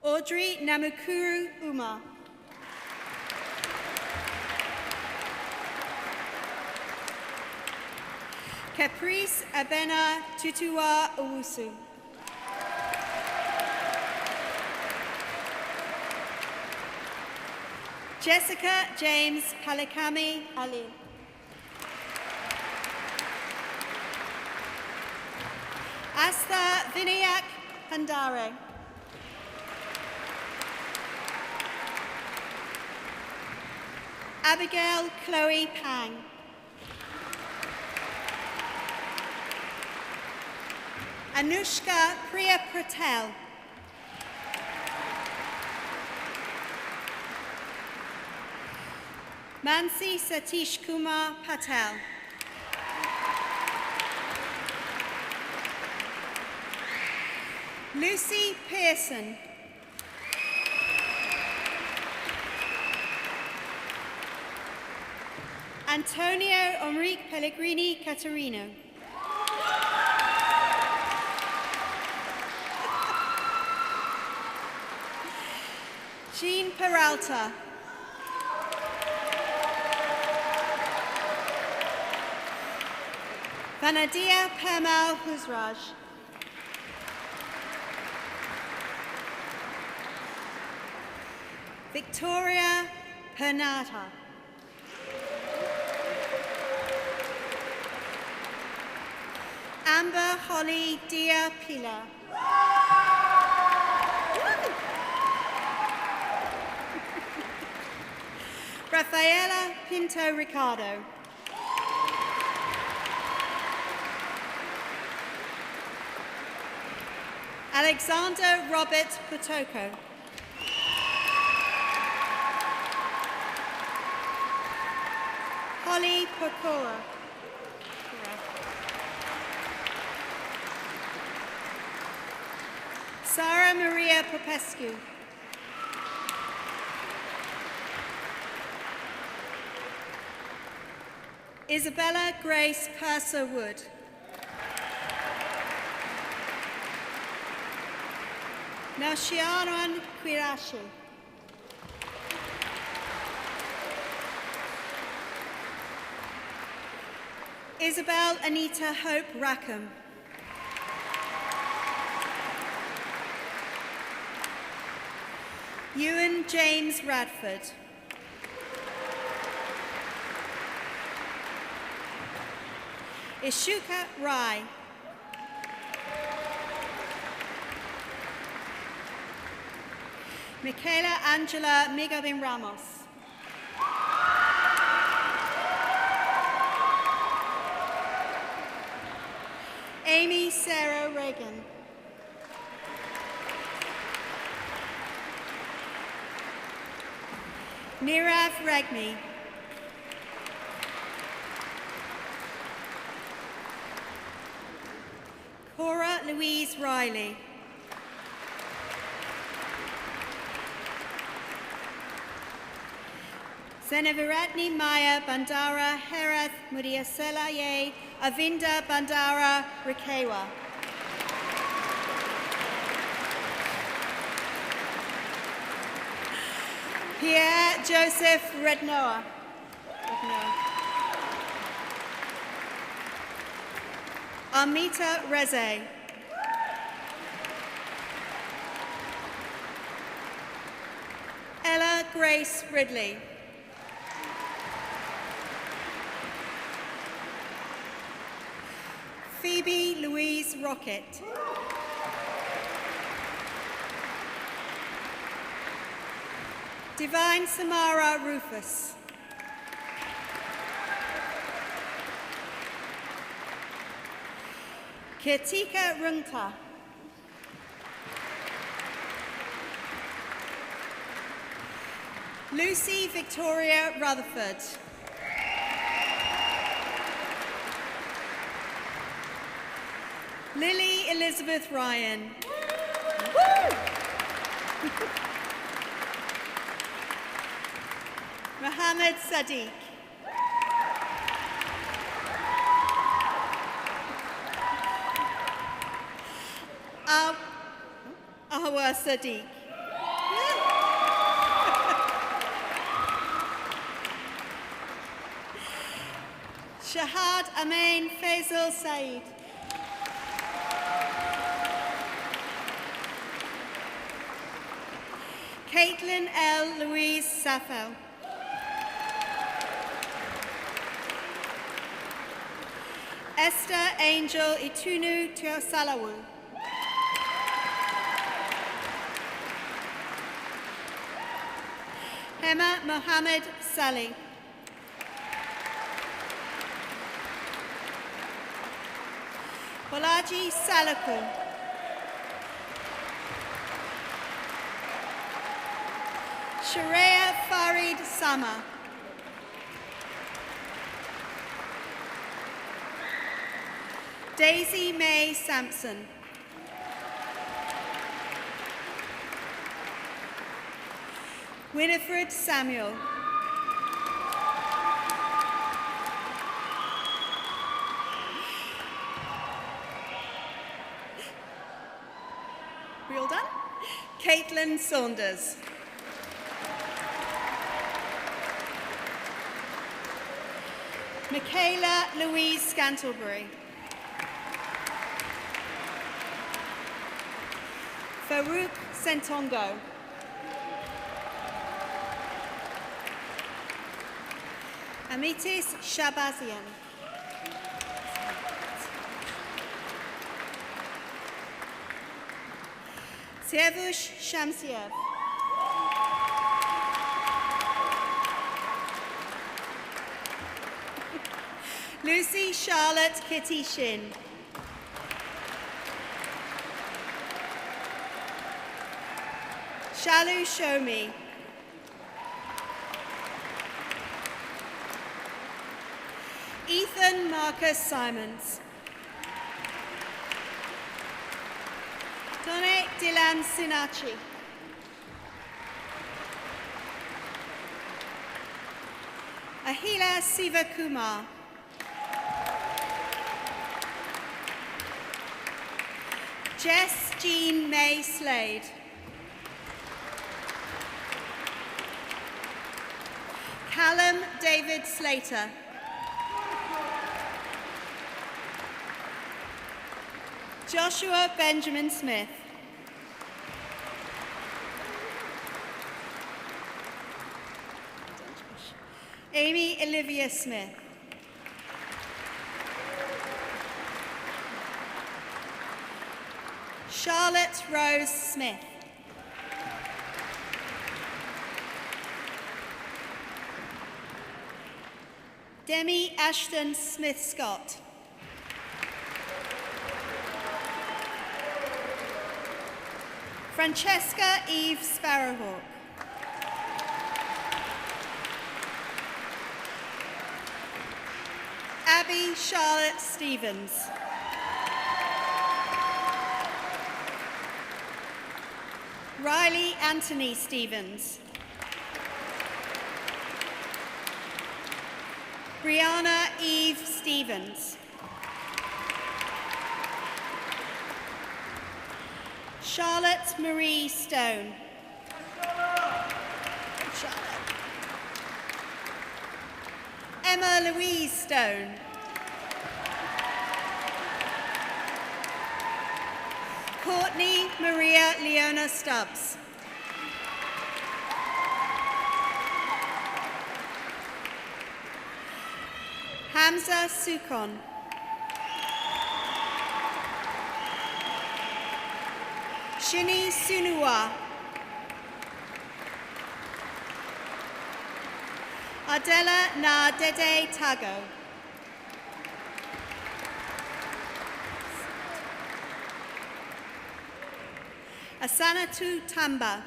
Audrey Namukuru Uma. Caprice Abena Tutua Owusu. Jessica James Palikami Ali. Asta Vinayak Handare. Abigail Chloe Pang. Anushka Priya Patel. Mansi Satish Kumar Patel. Lucy Pearson. Antonio Enrique Pellegrini Caterino. Jean Peralta. Vanadia Permal Huzraj. Victoria Pernata. Amber Holly Dia Pila. Rafaela Pinto Ricardo. Alexander Robert Potoko. Holly Pokora. Sarah Maria Popescu. Isabella Grace Purser Wood. Naushianan Quirashi. Isabel Anita Hope Rackham. Ewan James Radford. Ishuka Rai. Michaela Angela Migabin Ramos. Amy Sarah Reagan. Nirav Regmi. Cora Louise Riley. Zeneviratni Maya Bandara Herath Mudiaselaye Avinda Bandara Rikewa. Pierre Joseph Rednoa. Amita Reze. Ella Grace Ridley. Phoebe Louise Rocket. Divine Samara Rufus. Kirtika Rungta. Lucy Victoria Rutherford. Lily Elizabeth Ryan. Mohammed Sadiq. Awa Sadiq. Shahad Amin Faisal Saeed. Caitlin L. Louise Safel. Esther Angel Itunu Teosalawu. Hema Mohammed Sali. Balaji Salaku. Sharia Farid Sama. Daisy May Sampson. Winifred Samuel. Caitlin Saunders. Michaela Louise Scantlebury. Farouk Sentongo. Amitis Shabazian. Siavush Shamsiev. Lucy Charlotte Kitty Shin. Shalu Shomi. Ethan Marcus Simons. Tone Dylan Sinachi. Ahila Sivakumar. Jess Jean May Slade. Callum David Slater. Joshua Benjamin Smith. Amy Olivia Smith. Charlotte Rose Smith. Demi Ashton Smith Scott. Francesca Eve Sparrowhawk. Abby Charlotte Stevens. Riley Anthony Stevens. Brianna Eve Stevens. Charlotte Marie Stone. Emma Louise Stone. Courtney Maria Leona Stubbs. Hamza Sukon. Shini Sunua. Adela Na Dede Tago. Asanatu Tamba.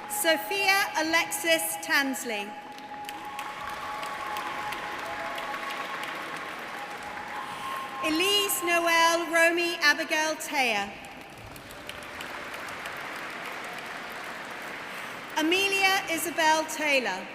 Sophia Alexis Tansley. Elise Noel Romy Abigail Taya. Amelia Isabel Taylor.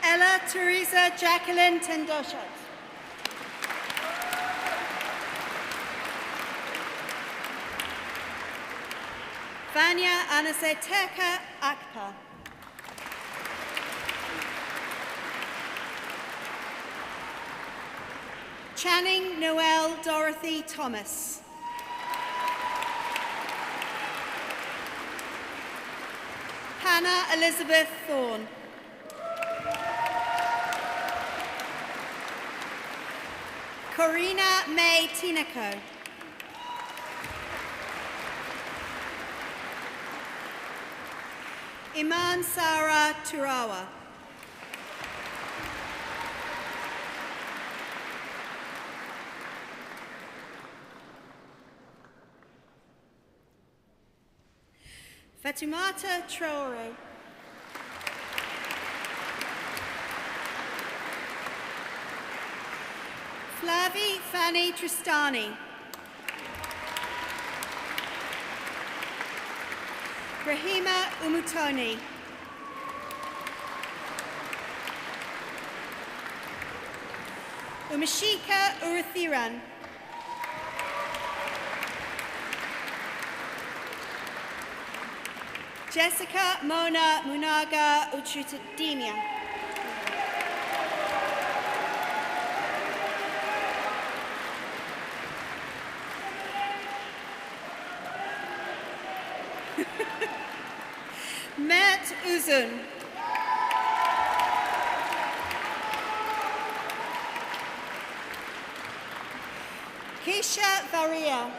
Ella Teresa Jacqueline Tendoshat. Vanya Anaseteka Akpa. Channing Noel Dorothy Thomas. Hannah Elizabeth Thorne. Corina May Tinaco. Iman Sara Turawa. Fatumata Traore. Flavi Fanny Tristani. Rahima Umutoni. Umashika Urathiran. Jessica Mona Munaga Uchutadimia. Matt Uzun. Keisha Varia.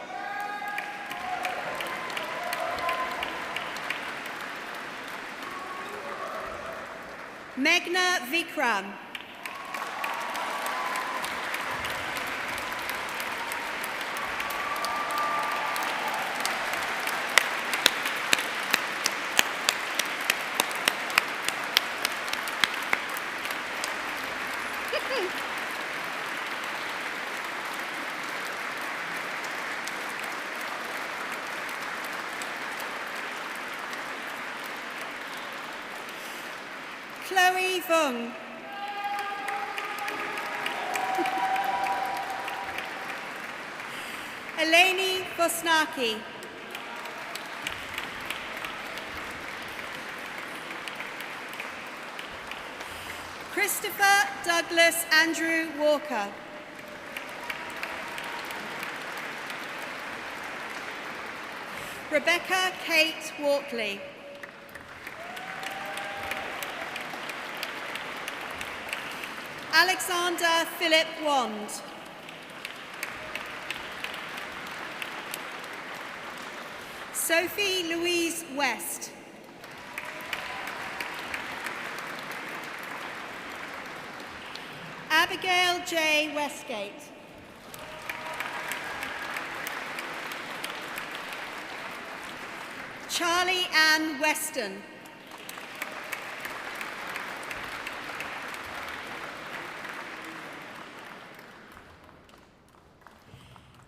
Meghna Vikram. Chloe Vung. Eleni Bosnaki. Christopher Douglas Andrew Walker. Rebecca Kate Walkley. Alexander Philip Wand. Sophie Louise West. Abigail J. Westgate. Charlie Ann Weston.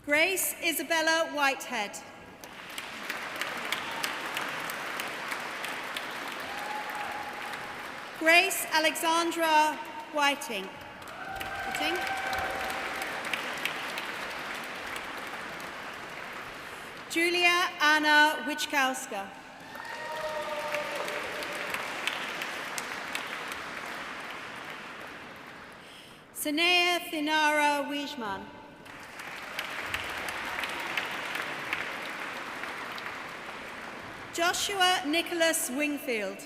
Grace Isabella Whitehead. Grace Alexandra Whiting. Julia Anna Wichkowska. Sanea Thinara Wiesman. Joshua Nicholas Wingfield.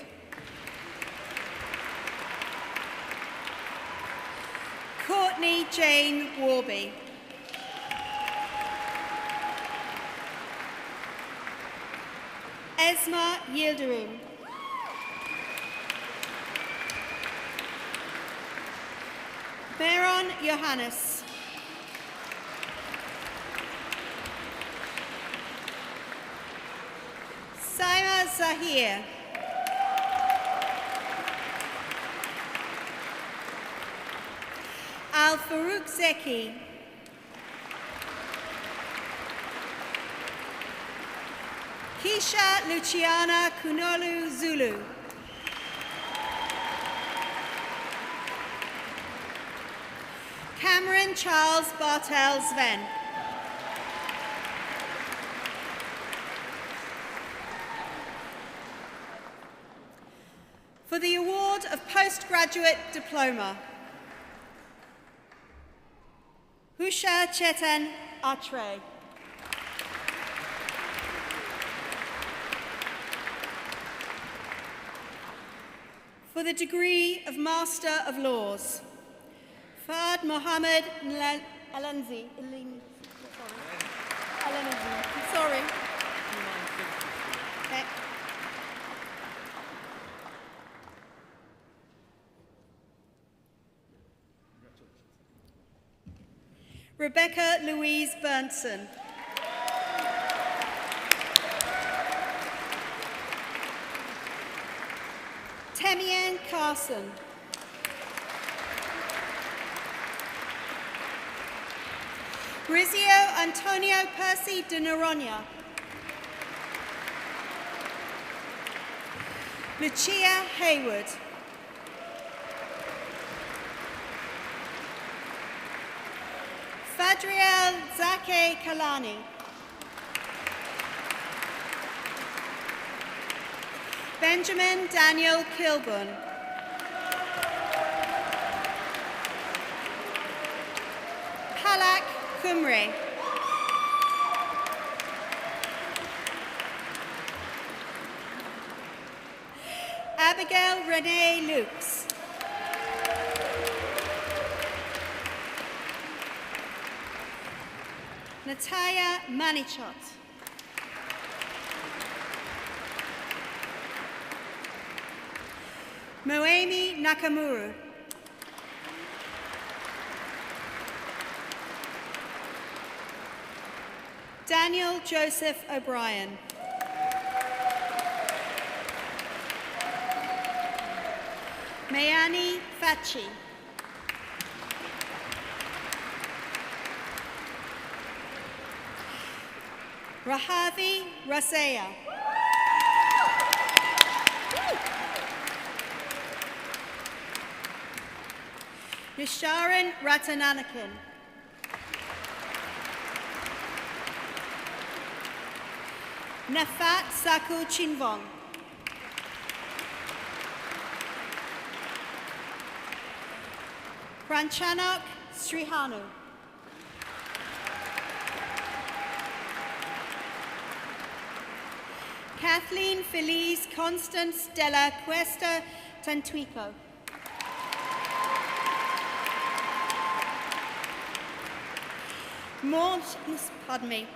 Courtney Jane Warby. Esma Yildirim. Baron Johannes. Saima Zahir. Al Farouk Zeki. Keisha Luciana Kunolu Zulu. Cameron Charles Bartel Sven. For the award of Postgraduate Diploma, Husha Chetan Atre. For the degree of Master of Laws, Fahd Mohammed Alenzi. I'm sorry. Okay. Rebecca Louise Bernson. Temian Carson. Rizio Antonio Percy de Noronha. Lucia Hayward. Fadriel Zake Kalani. Benjamin Daniel Kilburn. Palak Kumri. Abigail Renee Lukes. Natalia Manichot. Moemi Nakamura. Daniel Joseph O'Brien. Mayani Fachi. Rahavi Rasea. Yasharan Ratananakin. Nafat Saku Chinvong. Pranchanok Srihanu. Kathleen Feliz Constance della Cuesta Tantuico.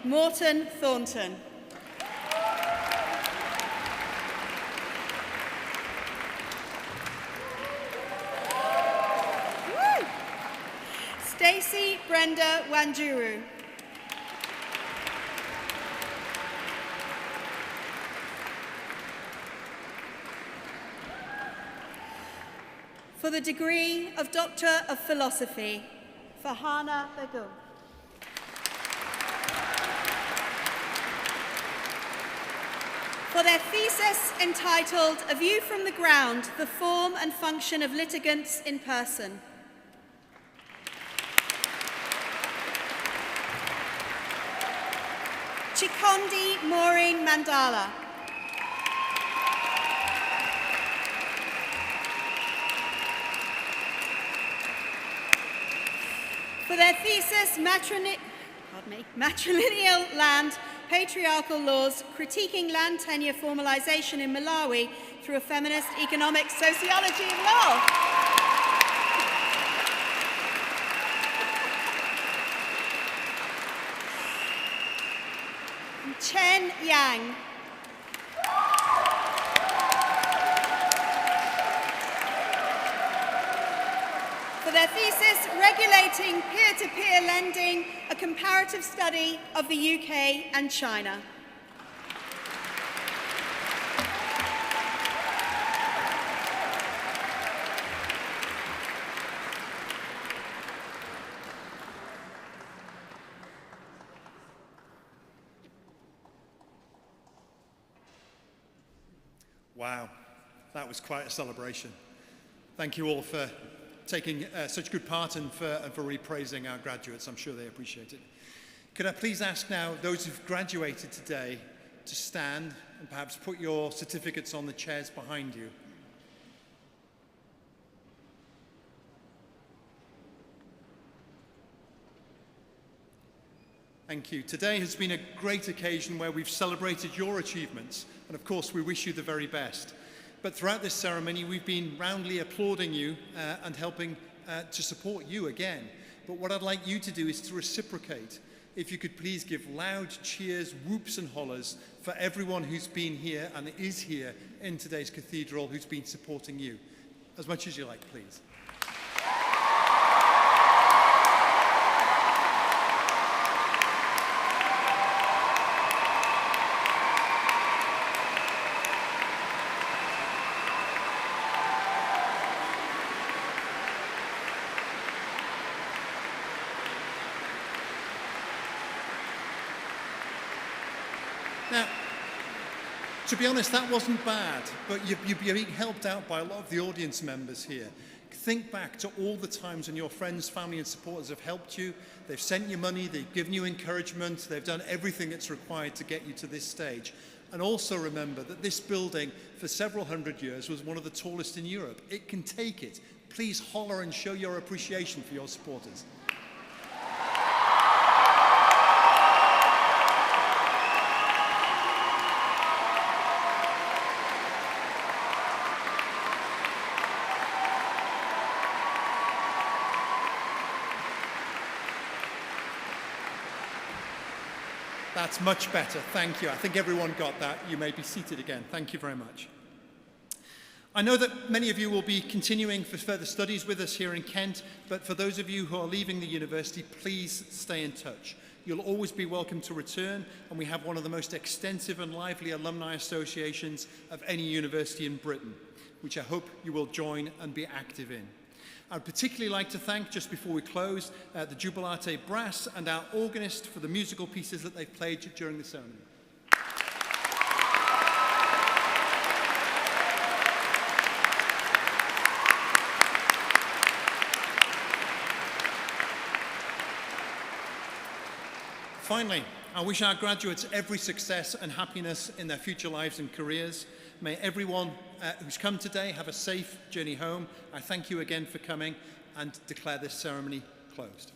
Morton Thornton. Stacey Brenda Wanjuru. For the degree of Doctor of Philosophy, Farhana Begum. For their thesis entitled A View from the Ground, the Form and Function of Litigants in Person. Chikondi Maureen Mandala. For their thesis, Matrilineal Land, Patriarchal Laws, Critiquing Land Tenure Formalization in Malawi through a Feminist Economic Sociology of Law. Chen Yang. For their thesis, Regulating Peer-to-Peer Lending, a Comparative Study of the UK and China. Wow, that was quite a celebration. Thank you all for taking such good part and for repraising our graduates. I'm sure they appreciate it. Could I please ask now those who've graduated today to stand and perhaps put your certificates on the chairs behind you. Thank you. Today has been a great occasion where we've celebrated your achievements, and of course we wish you the very best. But throughout this ceremony we've been roundly applauding you and helping to support you again. but what I'd like you to do is to reciprocate. If you could please give loud cheers, whoops and hollers for everyone who's been here and is here in today's cathedral who's been supporting you. As much as you like, please. Now, to be honest, that wasn't bad, but you're being helped out by a lot of the audience members here. Think back to all the times when your friends, family and supporters have helped you. They've sent you money, they've given you encouragement, they've done everything that's required to get you to this stage. And also remember that this building for several hundred years was one of the tallest in Europe. It can take it. Please holler and show your appreciation for your supporters. That's much better. Thank you. I think everyone got that. You may be seated again. Thank you very much. I know that many of you will be continuing for further studies with us here in Kent, but for those of you who are leaving the university, please stay in touch. You'll always be welcome to return, and we have one of the most extensive and lively alumni associations of any university in Britain, which I hope you will join and be active in. I'd particularly like to thank, just before we close, the Jubilate Brass and our organist for the musical pieces that they've played during the ceremony. Finally, I wish our graduates every success and happiness in their future lives and careers. May everyone who's come today have a safe journey home. I thank you again for coming and declare this ceremony closed.